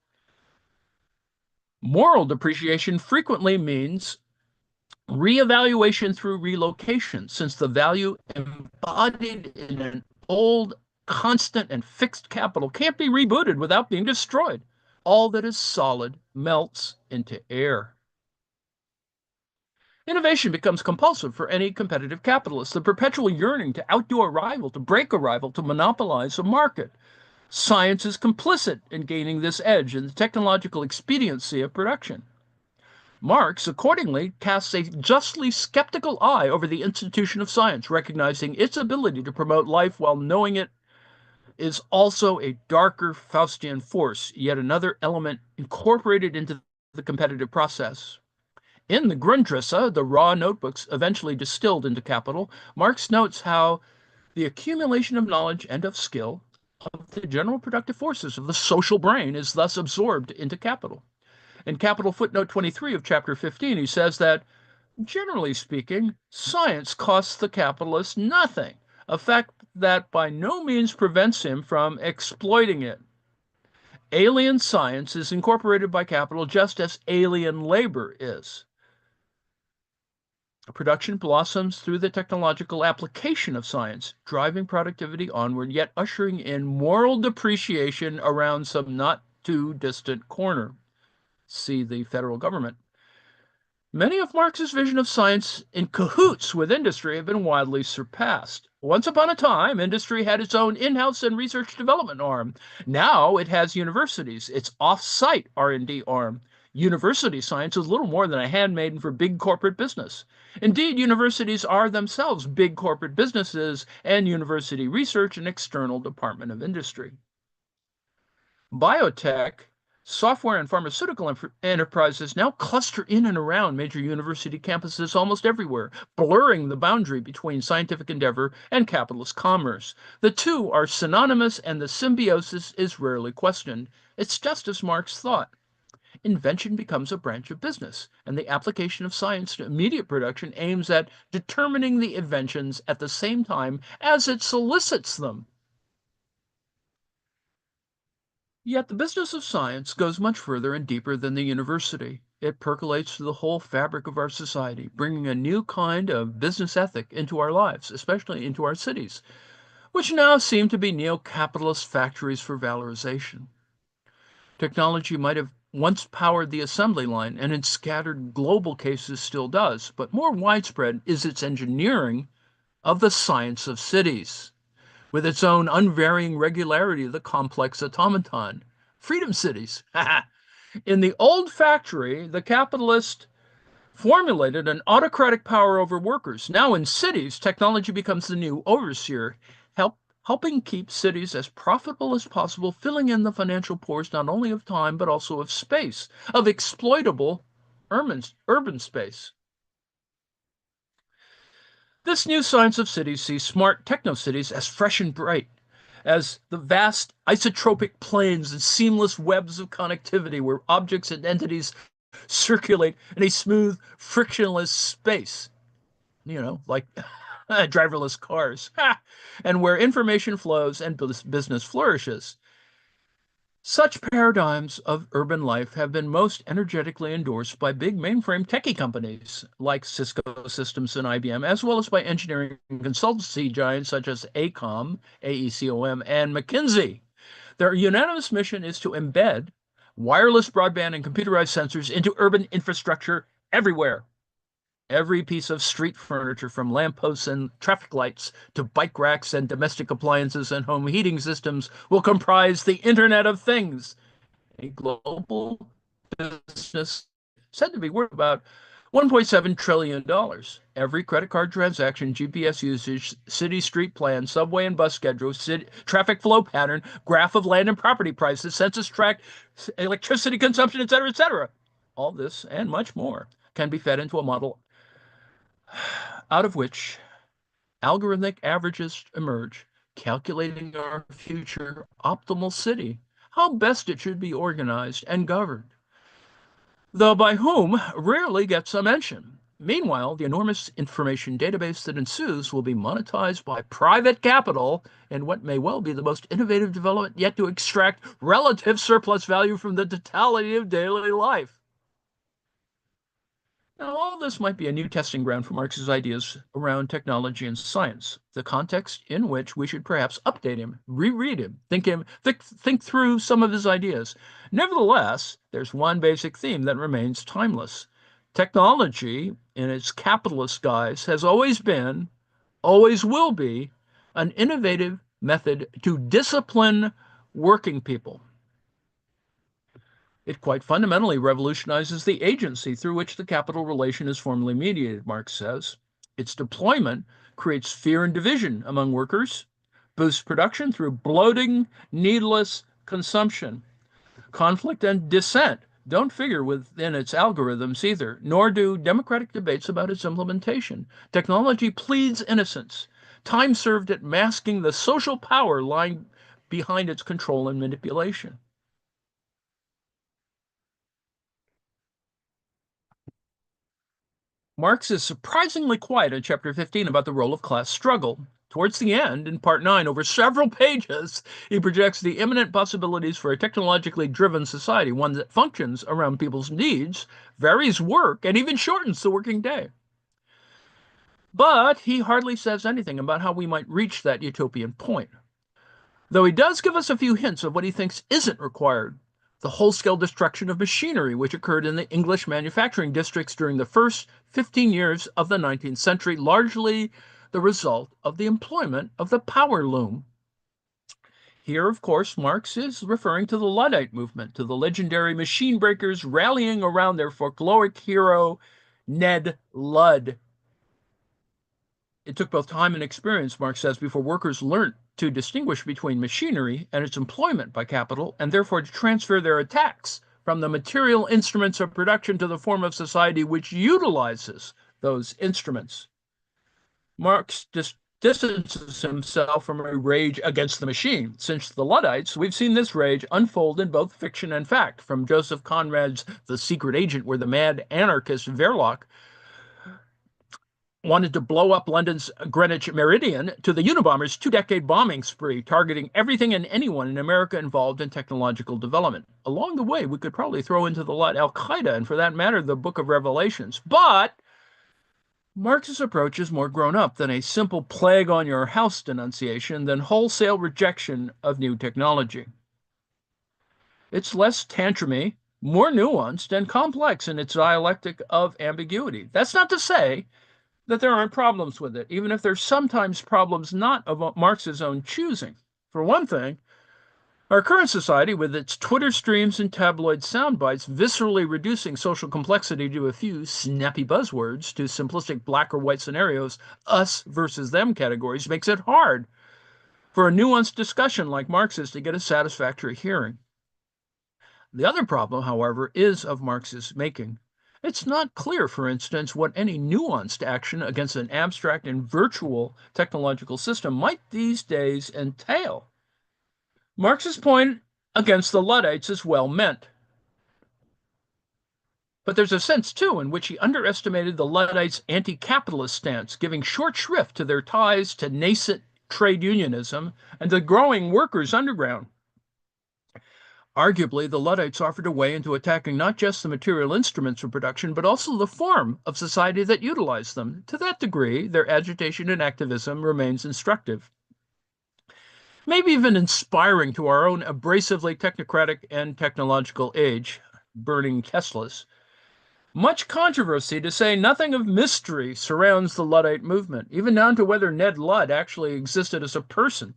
Moral depreciation frequently means reevaluation through relocation, since the value embodied in an old, constant, and fixed capital can't be rebooted without being destroyed. All that is solid melts into air. Innovation becomes compulsive for any competitive capitalist, the perpetual yearning to outdo a rival, to break a rival, to monopolize a market. Science is complicit in gaining this edge in the technological expediency of production. Marx, accordingly, casts a justly skeptical eye over the institution of science, recognizing its ability to promote life while knowing it is also a darker Faustian force, yet another element incorporated into the competitive process. In the Grundrisse, the raw notebooks eventually distilled into capital, Marx notes how the accumulation of knowledge and of skill of the general productive forces of the social brain is thus absorbed into capital. In Capital footnote 23 of chapter 15, he says that, generally speaking, science costs the capitalist nothing, a fact that by no means prevents him from exploiting it. Alien science is incorporated by capital just as alien labor is. Production blossoms through the technological application of science, driving productivity onward, yet ushering in moral depreciation around some not too distant corner. See the federal government. Many of Marx's vision of science in cahoots with industry have been widely surpassed. Once upon a time, industry had its own in-house and research development arm. Now it has universities, its off-site R&D arm. University science is little more than a handmaiden for big corporate business. Indeed, universities are themselves big corporate businesses, and university research an external department of industry. Biotech, software, and pharmaceutical enterprises now cluster in and around major university campuses almost everywhere, blurring the boundary between scientific endeavor and capitalist commerce. The two are synonymous, and the symbiosis is rarely questioned. It's just as Marx thought. Invention becomes a branch of business, and the application of science to immediate production aims at determining the inventions at the same time as it solicits them. Yet the business of science goes much further and deeper than the university. It percolates through the whole fabric of our society, bringing a new kind of business ethic into our lives, especially into our cities, which now seem to be neo-capitalist factories for valorization. Technology might have once powered the assembly line, and in scattered global cases still does, but more widespread is its engineering of the science of cities, with its own unvarying regularity, the complex automaton. Freedom cities. In the old factory, the capitalist formulated an autocratic power over workers. Now in cities, technology becomes the new overseer, helping keep cities as profitable as possible, filling in the financial pores not only of time, but also of space, of exploitable urban space. This new science of cities sees smart techno-cities as fresh and bright, as the vast isotropic planes and seamless webs of connectivity where objects and entities circulate in a smooth, frictionless space, like driverless cars, and where information flows and business flourishes. Such paradigms of urban life have been most energetically endorsed by big mainframe techie companies like Cisco Systems and IBM, as well as by engineering consultancy giants such as AECOM, and McKinsey. Their unanimous mission is to embed wireless broadband and computerized sensors into urban infrastructure everywhere. Every piece of street furniture, from lampposts and traffic lights to bike racks and domestic appliances and home heating systems, will comprise the Internet of Things, a global business said to be worth about $1.7 trillion. Every credit card transaction, GPS usage, city street plan, subway and bus schedule, traffic flow pattern, graph of land and property prices, census tract, electricity consumption, etc., etc. All this and much more can be fed into a model out of which algorithmic averages emerge, calculating our future optimal city, how best it should be organized and governed, though by whom rarely gets a mention. Meanwhile, the enormous information database that ensues will be monetized by private capital in what may well be the most innovative development yet to extract relative surplus value from the totality of daily life. Now, all this might be a new testing ground for Marx's ideas around technology and science, the context in which we should perhaps update him, reread him, think through some of his ideas. Nevertheless, there's one basic theme that remains timeless. Technology, in its capitalist guise, has always been, always will be, an innovative method to discipline working people. It quite fundamentally revolutionizes the agency through which the capital relation is formally mediated, Marx says. Its deployment creates fear and division among workers, boosts production through bloating, needless consumption. Conflict and dissent don't figure within its algorithms either, nor do democratic debates about its implementation. Technology pleads innocence, time served at masking the social power lying behind its control and manipulation. Marx is surprisingly quiet in chapter 15 about the role of class struggle. Towards the end, in part 9, over several pages, he projects the imminent possibilities for a technologically driven society, one that functions around people's needs, varies work, and even shortens the working day. But he hardly says anything about how we might reach that utopian point, though he does give us a few hints of what he thinks isn't required. The whole-scale destruction of machinery, which occurred in the English manufacturing districts during the first 15 years of the 19th century, largely the result of the employment of the power loom. Here, of course, Marx is referring to the Luddite movement, to the legendary machine breakers rallying around their folkloric hero, Ned Ludd. It took both time and experience, Marx says, before workers learnt to distinguish between machinery and its employment by capital, and therefore to transfer their attacks from the material instruments of production to the form of society which utilizes those instruments. Marx distances himself from a rage against the machine. Since the Luddites, we've seen this rage unfold in both fiction and fact, from Joseph Conrad's The Secret Agent, where the mad anarchist Verloc wanted to blow up London's Greenwich Meridian, to the Unabomber's two-decade bombing spree, targeting everything and anyone in America involved in technological development. Along the way, we could probably throw into the lot Al-Qaeda, and for that matter, the Book of Revelations. But Marx's approach is more grown up than a simple plague on your house denunciation, than wholesale rejection of new technology. It's less tantrumy, more nuanced, and complex in its dialectic of ambiguity. That's not to say that there aren't problems with it, even if there's sometimes problems not of Marx's own choosing. For one thing, our current society, with its Twitter streams and tabloid sound bites viscerally reducing social complexity to a few snappy buzzwords, to simplistic black or white scenarios, us versus them categories, makes it hard for a nuanced discussion like Marx's to get a satisfactory hearing. The other problem, however, is of Marx's making. It's not clear, for instance, what any nuanced action against an abstract and virtual technological system might these days entail. Marx's point against the Luddites is well meant. But there's a sense, too, in which he underestimated the Luddites' anti-capitalist stance, giving short shrift to their ties to nascent trade unionism and the growing workers' underground. Arguably, the Luddites offered a way into attacking not just the material instruments of production, but also the form of society that utilized them. To that degree, their agitation and activism remains instructive, maybe even inspiring to our own abrasively technocratic and technological age, burning Teslas. Much controversy, to say nothing of mystery, surrounds the Luddite movement, even down to whether Ned Ludd actually existed as a person.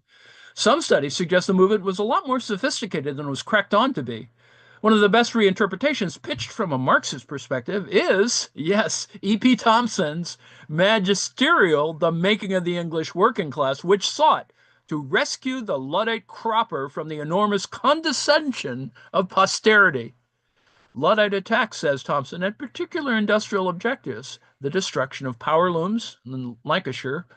Some studies suggest the movement was a lot more sophisticated than it was cracked on to be. One of the best reinterpretations pitched from a Marxist perspective is, yes, E.P. Thompson's magisterial The Making of the English Working Class, which sought to rescue the Luddite cropper from the enormous condescension of posterity. Luddite attacks, says Thompson, at particular industrial objectives, the destruction of power looms in Lancashire,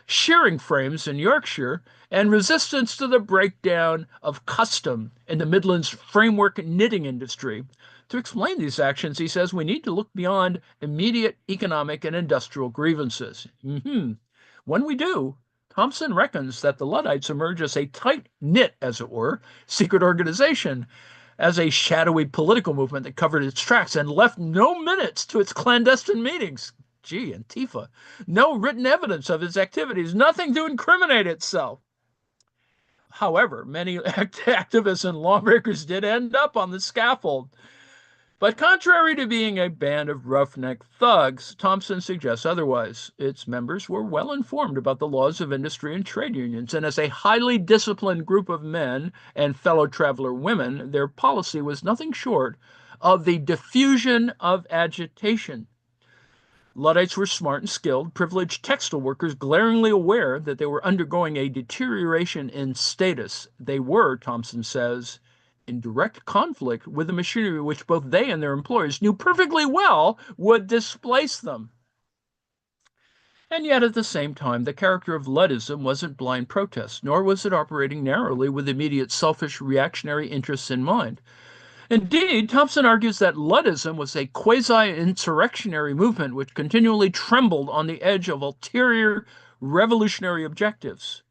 shearing frames in Yorkshire, and resistance to the breakdown of custom in the Midlands framework knitting industry. To explain these actions, he says we need to look beyond immediate economic and industrial grievances. When we do, Thompson reckons that the Luddites emerge as a tight-knit, as it were, secret organization, as a shadowy political movement that covered its tracks and left no minutes to its clandestine meetings. Gee, Antifa. No written evidence of its activities, nothing to incriminate itself. However, many activists and lawbreakers did end up on the scaffold. But contrary to being a band of roughneck thugs, Thompson suggests otherwise. Its members were well informed about the laws of industry and trade unions, and as a highly disciplined group of men and fellow traveler women, their policy was nothing short of the diffusion of agitation. Luddites were smart and skilled, privileged textile workers glaringly aware that they were undergoing a deterioration in status. They were, Thompson says, in direct conflict with the machinery which both they and their employers knew perfectly well would displace them. And yet, at the same time, the character of Luddism wasn't blind protest, nor was it operating narrowly with immediate selfish reactionary interests in mind. Indeed, Thompson argues that Luddism was a quasi-insurrectionary movement which continually trembled on the edge of ulterior revolutionary objectives.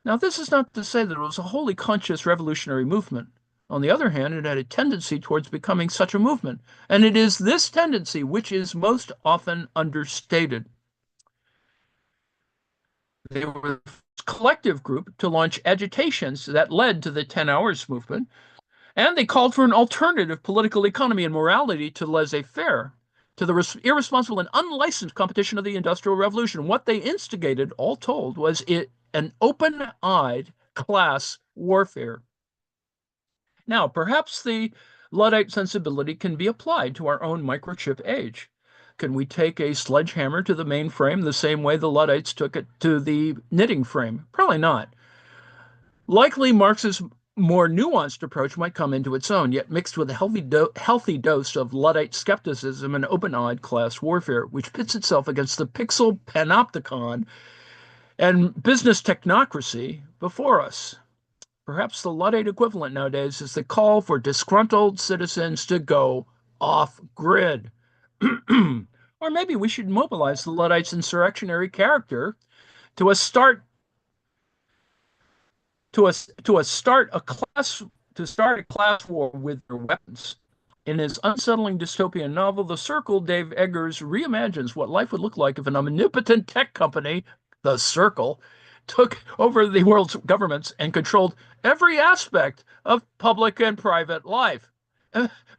Now, this is not to say that it was a wholly conscious revolutionary movement. On the other hand, it had a tendency towards becoming such a movement, and it is this tendency which is most often understated. They were the collective group to launch agitations that led to the 10 Hours movement, and they called for an alternative political economy and morality to laissez-faire, to the irresponsible and unlicensed competition of the Industrial Revolution. What they instigated, all told, was an open-eyed class warfare. Now, perhaps the Luddite sensibility can be applied to our own microchip age. Can we take a sledgehammer to the mainframe the same way the Luddites took it to the knitting frame? Probably not. Likely, Marx's more nuanced approach might come into its own, yet mixed with a healthy dose of Luddite skepticism and open-eyed class warfare, which pits itself against the pixel panopticon and business technocracy before us. Perhaps the Luddite equivalent nowadays is the call for disgruntled citizens to go off-grid. Or maybe we should mobilize the Luddites' insurrectionary character to start a class war with their weapons. In his unsettling dystopian novel, The Circle, Dave Eggers reimagines what life would look like if an omnipotent tech company, The Circle, took over the world's governments and controlled every aspect of public and private life.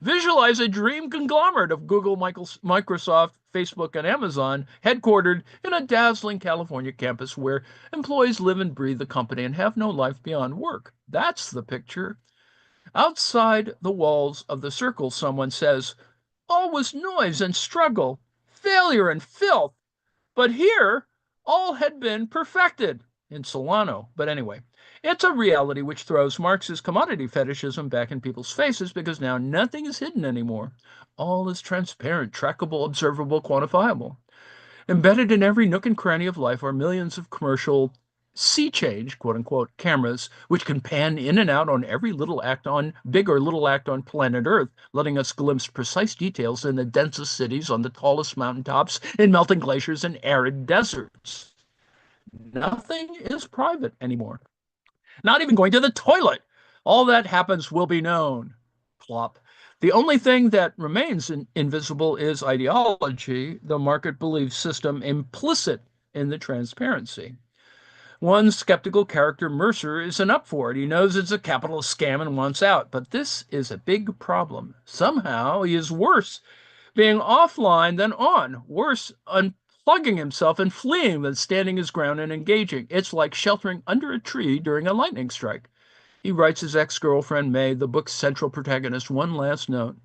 Visualize a dream conglomerate of Google, Microsoft, Facebook, and Amazon, headquartered in a dazzling California campus where employees live and breathe the company and have no life beyond work. That's the picture. Outside the walls of the Circle, someone says, all was noise and struggle, failure and filth. But here, all had been perfected in Solano. But anyway, it's a reality which throws Marx's commodity fetishism back in people's faces because now nothing is hidden anymore. All is transparent, trackable, observable, quantifiable. Embedded in every nook and cranny of life are millions of commercial sea change, quote unquote, cameras, which can pan in and out on every little act on, big or little act on planet Earth, letting us glimpse precise details in the densest cities, on the tallest mountaintops, in melting glaciers and arid deserts. Nothing is private anymore. Not even going to the toilet. All that happens will be known. Plop. The only thing that remains invisible is ideology, the market belief system implicit in the transparency. One skeptical character, Mercer, isn't up for it. He knows it's a capitalist scam and wants out. But this is a big problem. Somehow he is worse being offline than on, worse unplugging himself and fleeing than standing his ground and engaging. It's like sheltering under a tree during a lightning strike. He writes his ex-girlfriend, May, the book's central protagonist, one last note.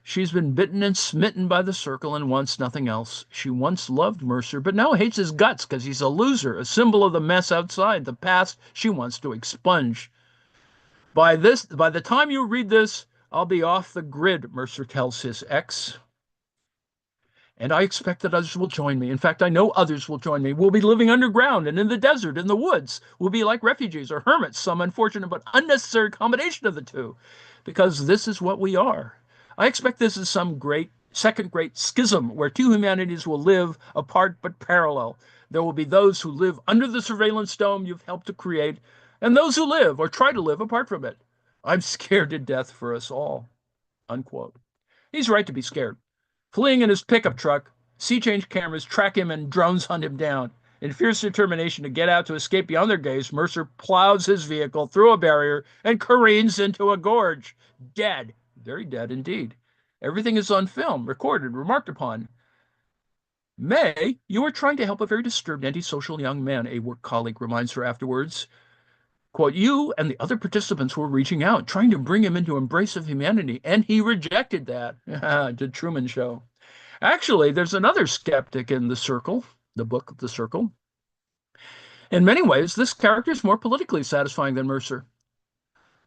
She's been bitten and smitten by the circle and wants nothing else. She once loved Mercer, but now hates his guts because he's a loser, a symbol of the mess outside, the past she wants to expunge. By the time you read this, I'll be off the grid, Mercer tells his ex. And I expect that others will join me. In fact, I know others will join me. We'll be living underground and in the desert, in the woods. We'll be like refugees or hermits, some unfortunate but unnecessary combination of the two, because this is what we are. I expect this is some great, second great schism where two humanities will live apart but parallel. There will be those who live under the surveillance dome you've helped to create, and those who live or try to live apart from it. I'm scared to death for us all. Unquote. He's right to be scared. Fleeing in his pickup truck, sea change cameras track him and drones hunt him down. In fierce determination to get out to escape beyond their gaze, Mercer plows his vehicle through a barrier and careens into a gorge. Dead. Very dead indeed. Everything is on film, recorded, remarked upon. May, you are trying to help a very disturbed antisocial young man, a work colleague reminds her afterwards. Quote, you and the other participants were reaching out, trying to bring him into embrace of humanity, and he rejected that. The Truman Show. Actually, there's another skeptic in The Circle, the book The Circle. In many ways, this character is more politically satisfying than Mercer,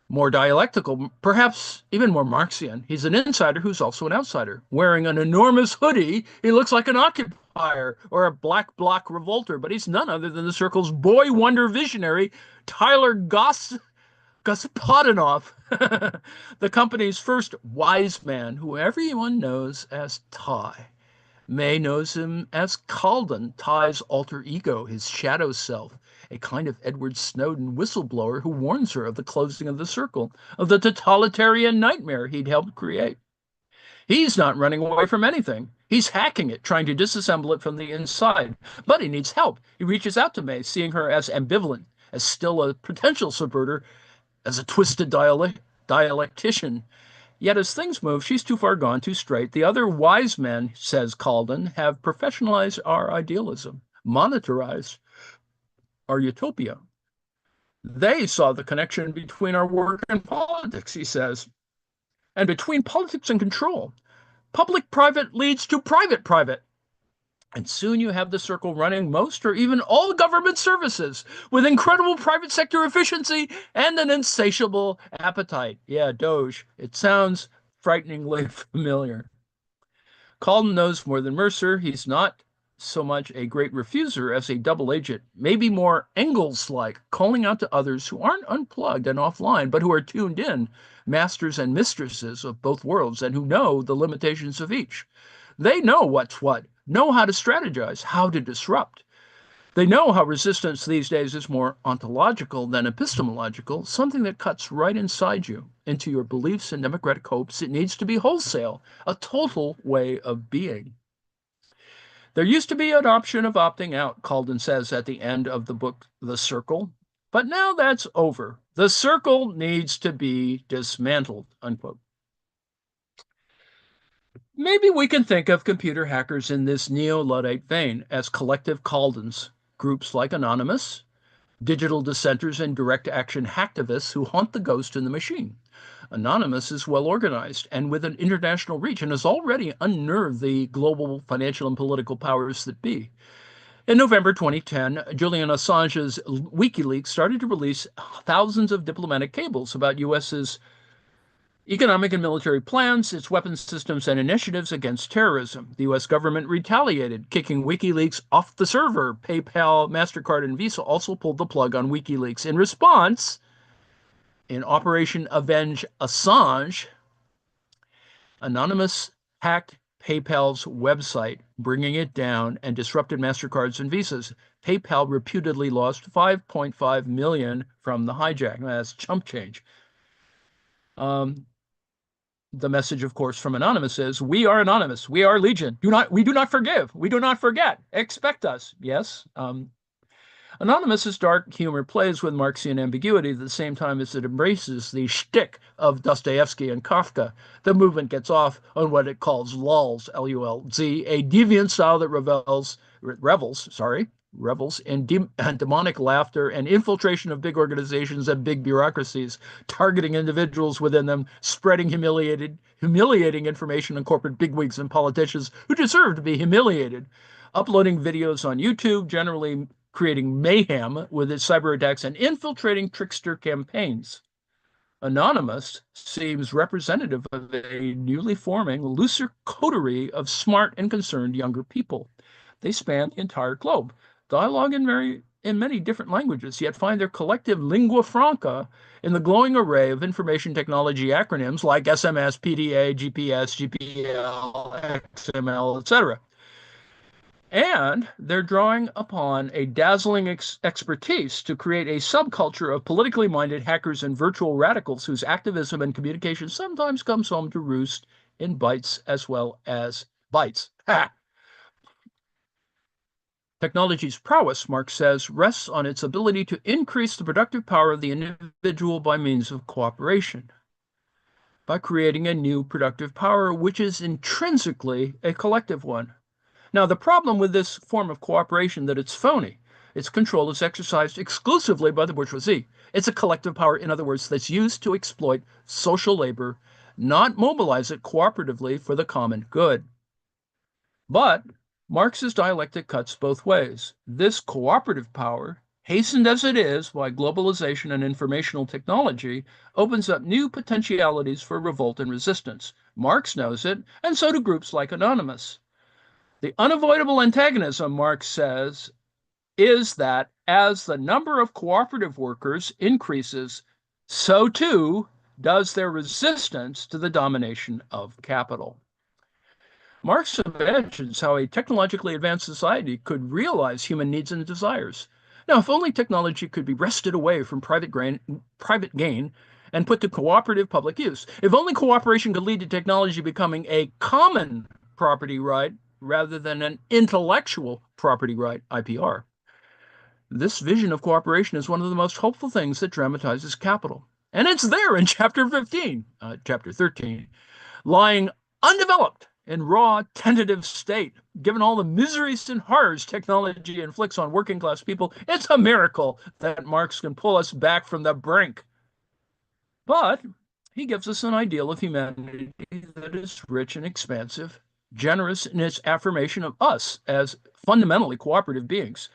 more dialectical, perhaps even more Marxian. He's an insider who's also an outsider. Wearing an enormous hoodie, he looks like an occupier or a black bloc revolter, but he's none other than the Circle's boy wonder visionary, Tyler Gospodinov, the company's first wise man, who everyone knows as Ty. May knows him as Calden, Ty's alter ego, his shadow self, a kind of Edward Snowden whistleblower who warns her of the closing of the Circle, of the totalitarian nightmare he'd helped create. He's not running away from anything. He's hacking it, trying to disassemble it from the inside. But he needs help. He reaches out to May, seeing her as ambivalent, as still a potential subverter, as a twisted dialectician. Yet as things move, she's too far gone, too straight. The other wise men, says Calden, have professionalized our idealism, monetarized our utopia. They saw the connection between our work and politics, he says, and between politics and control. Public-private leads to private-private. And soon you have the Circle running most or even all government services with incredible private sector efficiency and an insatiable appetite. Yeah, Doge. It sounds frighteningly familiar. Calden knows more than Mercer. He's not so much a great refuser as a double agent, maybe more Engels-like, calling out to others who aren't unplugged and offline, but who are tuned in, masters and mistresses of both worlds, and who know the limitations of each. They know what's what, know how to strategize, how to disrupt. They know how resistance these days is more ontological than epistemological, something that cuts right inside you, into your beliefs and democratic hopes. It needs to be wholesale, a total way of being. There used to be an option of opting out, Calden says at the end of the book, The Circle, but now that's over. The Circle needs to be dismantled, unquote. Maybe we can think of computer hackers in this neo-Luddite vein as collective Caldens, groups like Anonymous, digital dissenters and direct action hacktivists who haunt the ghost in the machine. Anonymous is well organized and with an international reach and has already unnerved the global financial and political powers that be. In November 2010, Julian Assange's WikiLeaks started to release thousands of diplomatic cables about U.S.'s economic and military plans, its weapons systems, and initiatives against terrorism. The U.S. government retaliated, kicking WikiLeaks off the server. PayPal, MasterCard, and Visa also pulled the plug on WikiLeaks. In response, in Operation Avenge Assange, Anonymous hacked PayPal's website, bringing it down and disrupted MasterCards and Visas. PayPal reputedly lost 5.5 million from the hijack. That's chump change. The message, of course, from Anonymous is, we are Anonymous. We are Legion. We do not forgive. We do not forget. Expect us. Yes. Anonymous's dark humor plays with Marxian ambiguity at the same time as it embraces the shtick of Dostoevsky and Kafka. The movement gets off on what it calls lulz, L-U-L-Z, a deviant style that revels in demonic laughter and infiltration of big organizations and big bureaucracies, targeting individuals within them, spreading humiliating information on corporate bigwigs and politicians who deserve to be humiliated, uploading videos on YouTube, generally creating mayhem with its cyber attacks and infiltrating trickster campaigns. Anonymous seems representative of a newly forming, looser coterie of smart and concerned younger people. They span the entire globe, dialogue in many different languages, yet find their collective lingua franca in the glowing array of information technology acronyms like SMS, PDA, GPS, GPL, XML, etc. And they're drawing upon a dazzling expertise to create a subculture of politically minded hackers and virtual radicals whose activism and communication sometimes comes home to roost in bytes as well as bytes. Ha! Technology's prowess, Marx says, rests on its ability to increase the productive power of the individual by means of cooperation, by creating a new productive power which is intrinsically a collective one. Now, the problem with this form of cooperation that it's phony. Its control is exercised exclusively by the bourgeoisie. It's a collective power, in other words, that's used to exploit social labor, not mobilize it cooperatively for the common good. But Marx's dialectic cuts both ways. This cooperative power, hastened as it is by globalization and informational technology, opens up new potentialities for revolt and resistance. Marx knows it, and so do groups like Anonymous. The unavoidable antagonism, Marx says, is that as the number of cooperative workers increases, so too does their resistance to the domination of capital. Marx imagines how a technologically advanced society could realize human needs and desires. Now, if only technology could be wrested away from private gain and put to cooperative public use, if only cooperation could lead to technology becoming a common property right rather than an intellectual property right, IPR. This vision of cooperation is one of the most hopeful things that dramatizes capital. And it's there in chapter 13, lying undeveloped in raw, tentative state. Given all the miseries and horrors technology inflicts on working class people, it's a miracle that Marx can pull us back from the brink. But he gives us an ideal of humanity that is rich and expansive, generous in its affirmation of us as fundamentally cooperative beings,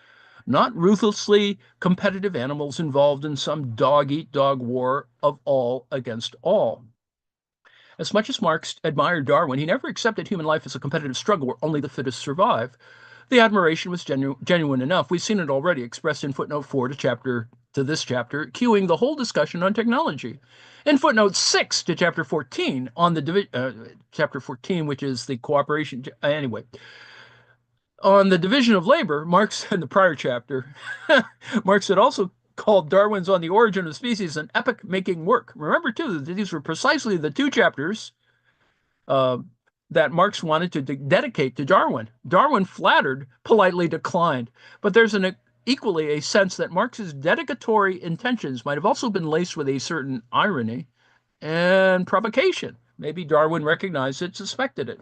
not ruthlessly competitive animals involved in some dog-eat-dog war of all against all. As much as Marx admired Darwin, he never accepted human life as a competitive struggle where only the fittest survive. The admiration was genuine enough. We've seen it already expressed in footnote 4 to this chapter, cueing the whole discussion on technology. In footnote 6 to chapter 14, chapter 14, which is the cooperation, anyway, on the division of labor, Marx, in the prior chapter, Marx had also called Darwin's On the Origin of Species an epoch-making work. Remember, too, that these were precisely the two chapters that Marx wanted to dedicate to Darwin. Darwin, flattered, politely declined. But there's equally a sense that Marx's dedicatory intentions might have also been laced with a certain irony and provocation. Maybe Darwin recognized it, suspected it.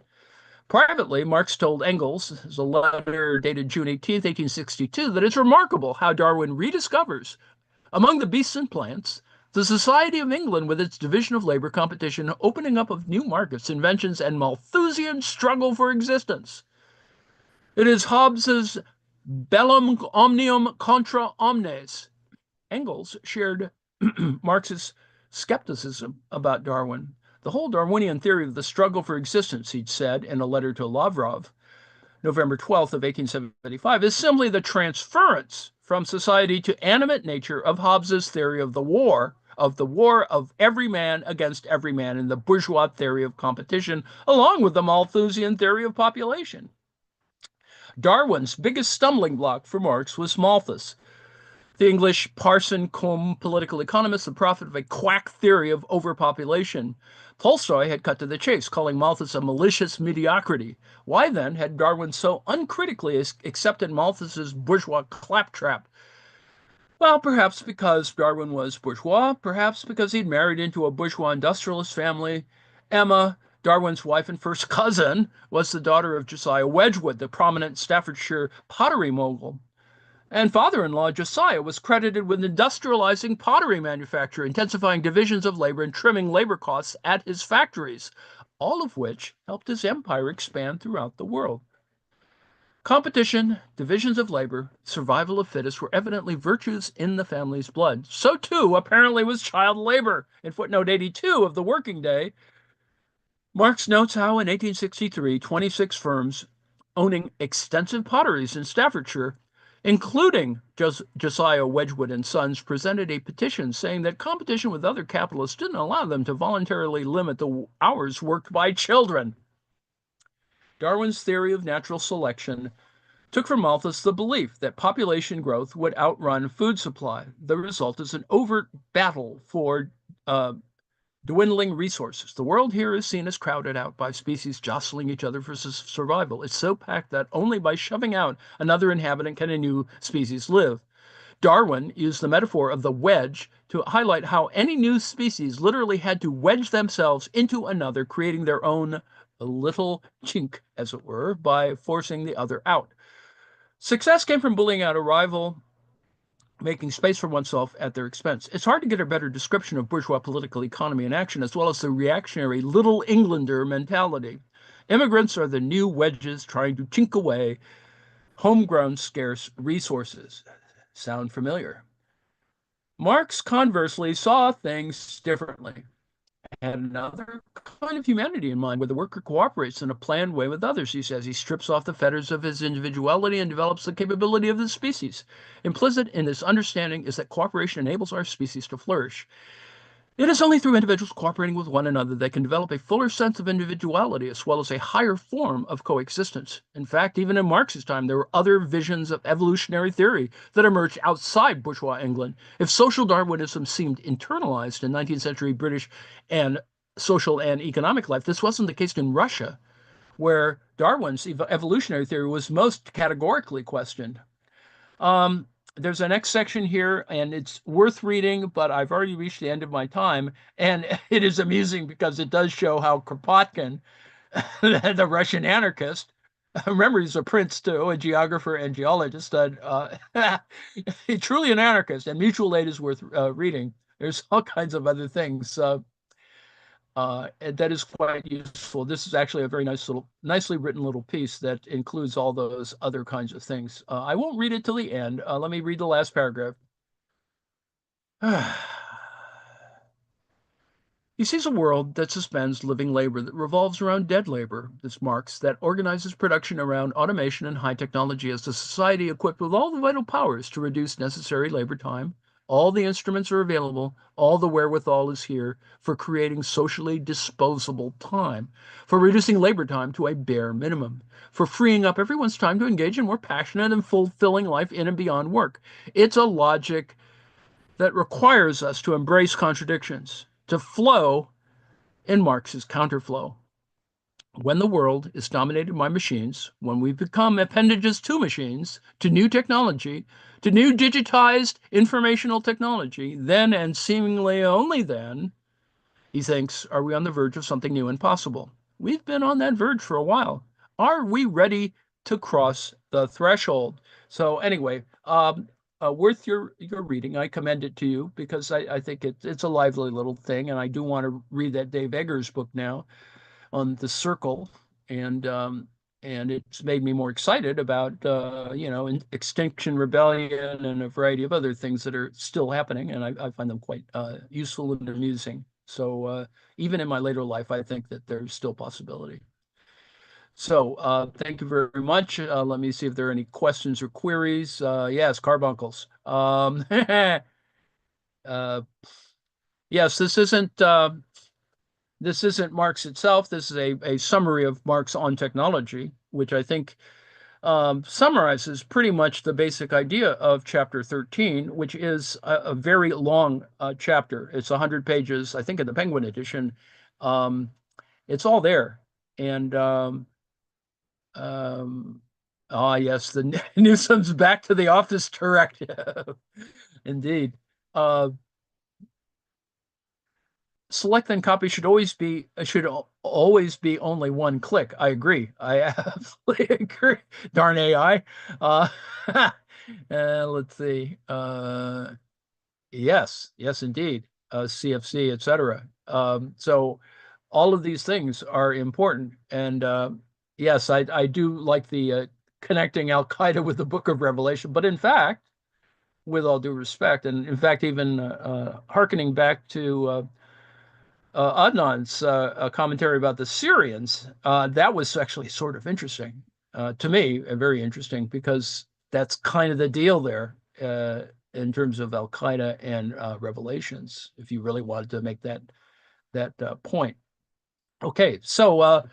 Privately, Marx told Engels, there's a letter dated June 18, 1862, that it's remarkable how Darwin rediscovers, among the beasts and plants, the society of England with its division of labor, competition, opening up of new markets, inventions, and Malthusian struggle for existence. It is Hobbes's bellum omnium contra omnes. Engels shared Marx's skepticism about Darwin. The whole Darwinian theory of the struggle for existence, he'd said in a letter to Lavrov, November 12th of 1875, is simply the transference from society to animate nature of Hobbes's theory of the war, of the war of every man against every man in the bourgeois theory of competition, along with the Malthusian theory of population. Darwin's biggest stumbling block for Marx was Malthus, the English Parson cum political economist, the prophet of a quack theory of overpopulation. Tolstoy had cut to the chase, calling Malthus a malicious mediocrity. Why then had Darwin so uncritically accepted Malthus's bourgeois claptrap? Well, perhaps because Darwin was bourgeois, perhaps because he'd married into a bourgeois industrialist family. Emma, Darwin's wife and first cousin, was the daughter of Josiah Wedgwood, the prominent Staffordshire pottery mogul. And father-in-law Josiah was credited with industrializing pottery manufacture, intensifying divisions of labor and trimming labor costs at his factories, all of which helped his empire expand throughout the world. Competition, divisions of labor, survival of fittest were evidently virtues in the family's blood. So too, apparently, was child labor. In footnote 82 of the Working Day, Marx notes how in 1863, 26 firms owning extensive potteries in Staffordshire, including Josiah Wedgwood and Sons, presented a petition saying that competition with other capitalists didn't allow them to voluntarily limit the hours worked by children. Darwin's theory of natural selection took from Malthus the belief that population growth would outrun food supply. The result is an overt battle for dwindling resources. The world here is seen as crowded out by species jostling each other for survival. It's so packed that only by shoving out another inhabitant can a new species live. Darwin used the metaphor of the wedge to highlight how any new species literally had to wedge themselves into another, creating their own little chink, as it were, by forcing the other out. Success came from bullying out a rival, making space for oneself at their expense. It's hard to get a better description of bourgeois political economy in action, as well as the reactionary Little Englander mentality. Immigrants are the new wedges trying to chink away homegrown scarce resources. Sound familiar? Marx, conversely, saw things differently, had another kind of humanity in mind where the worker cooperates in a planned way with others. He says he strips off the fetters of his individuality and develops the capability of the species. Implicit in this understanding is that cooperation enables our species to flourish. It is only through individuals cooperating with one another that can develop a fuller sense of individuality as well as a higher form of coexistence. In fact, even in Marx's time, there were other visions of evolutionary theory that emerged outside bourgeois England. If social Darwinism seemed internalized in 19th century British and social and economic life, this wasn't the case in Russia, where Darwin's evolutionary theory was most categorically questioned. There's a next section here, and it's worth reading, but I've already reached the end of my time. And it is amusing because it does show how Kropotkin, the Russian anarchist, remember he's a prince too, a geographer and geologist, truly an anarchist, and mutual aid is worth reading. There's all kinds of other things that is quite useful. This is actually a very nicely written little piece that includes all those other kinds of things. I won't read it till the end. Let me read the last paragraph. He sees a world that suspends living labor, that revolves around dead labor, this Marx, that organizes production around automation and high technology as a society equipped with all the vital powers to reduce necessary labor time. All the instruments are available, all the wherewithal is here for creating socially disposable time, for reducing labor time to a bare minimum, for freeing up everyone's time to engage in more passionate and fulfilling life in and beyond work. It's a logic that requires us to embrace contradictions, to flow in Marx's counterflow. When the world is dominated by machines, when we become appendages to machines, to new technology, to new digitized informational technology, then and seemingly only then, he thinks, are we on the verge of something new and possible. We've been on that verge for a while. Are we ready to cross the threshold? So anyway, worth your reading. I commend it to you because I think it's a lively little thing, and I do want to read that Dave Eggers book now on the circle, and it's made me more excited about Extinction Rebellion and a variety of other things that are still happening, and I find them quite useful and amusing. So even in my later life, I think that there's still possibility. So thank you very much. Let me see if there are any questions or queries. Yes, carbuncles. Yes, this isn't Marx itself. This is a summary of Marx on technology, which I think summarizes pretty much the basic idea of chapter 13, which is a very long chapter. It's 100 pages, I think, in the Penguin edition. Um, it's all there. And um, yes, the Newsom's back to the office directive. Indeed. Uh, Select and copy should always be only one click. I agree. I absolutely agree. Darn AI. Uh, let's see. Yes, yes, indeed. CFC, etc. So all of these things are important. And yes, I do like the connecting Al Qaeda with the Book of Revelation. But in fact, with all due respect, and in fact, even hearkening back to Adnan's commentary about the Syrians, that was actually sort of interesting to me, very interesting, because that's kind of the deal there in terms of Al Qaeda and Revelations. If you really wanted to make that point. Okay, so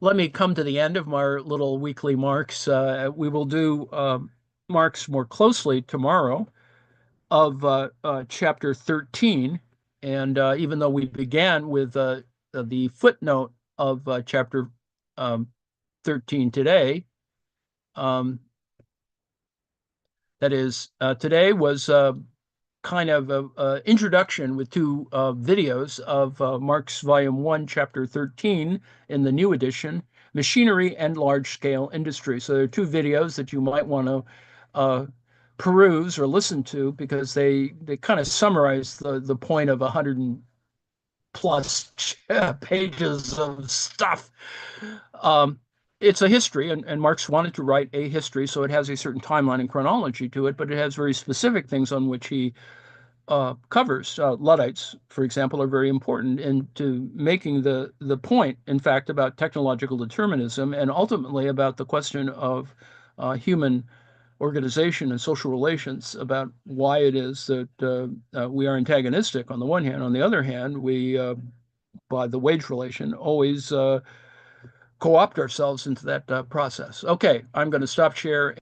let me come to the end of my little weekly marks. We will do marks more closely tomorrow of chapter 13. And even though we began with the footnote of chapter um, 13 today, um, that is, today was kind of an introduction with two videos of Mark's Volume 1, Chapter 13 in the new edition, Machinery and Large Scale Industry. So there are two videos that you might want to uh, peruse or listen to because they kind of summarize the point of 100 and plus pages of stuff. Um, it's a history, and Marx wanted to write a history, so it has a certain timeline and chronology to it, but it has very specific things on which he covers. Luddites, for example, are very important into making the point, in fact, about technological determinism and ultimately about the question of human organization and social relations, about why it is that we are antagonistic on the one hand. On the other hand, we, by the wage relation, always co-opt ourselves into that process. Okay, I'm going to stop share.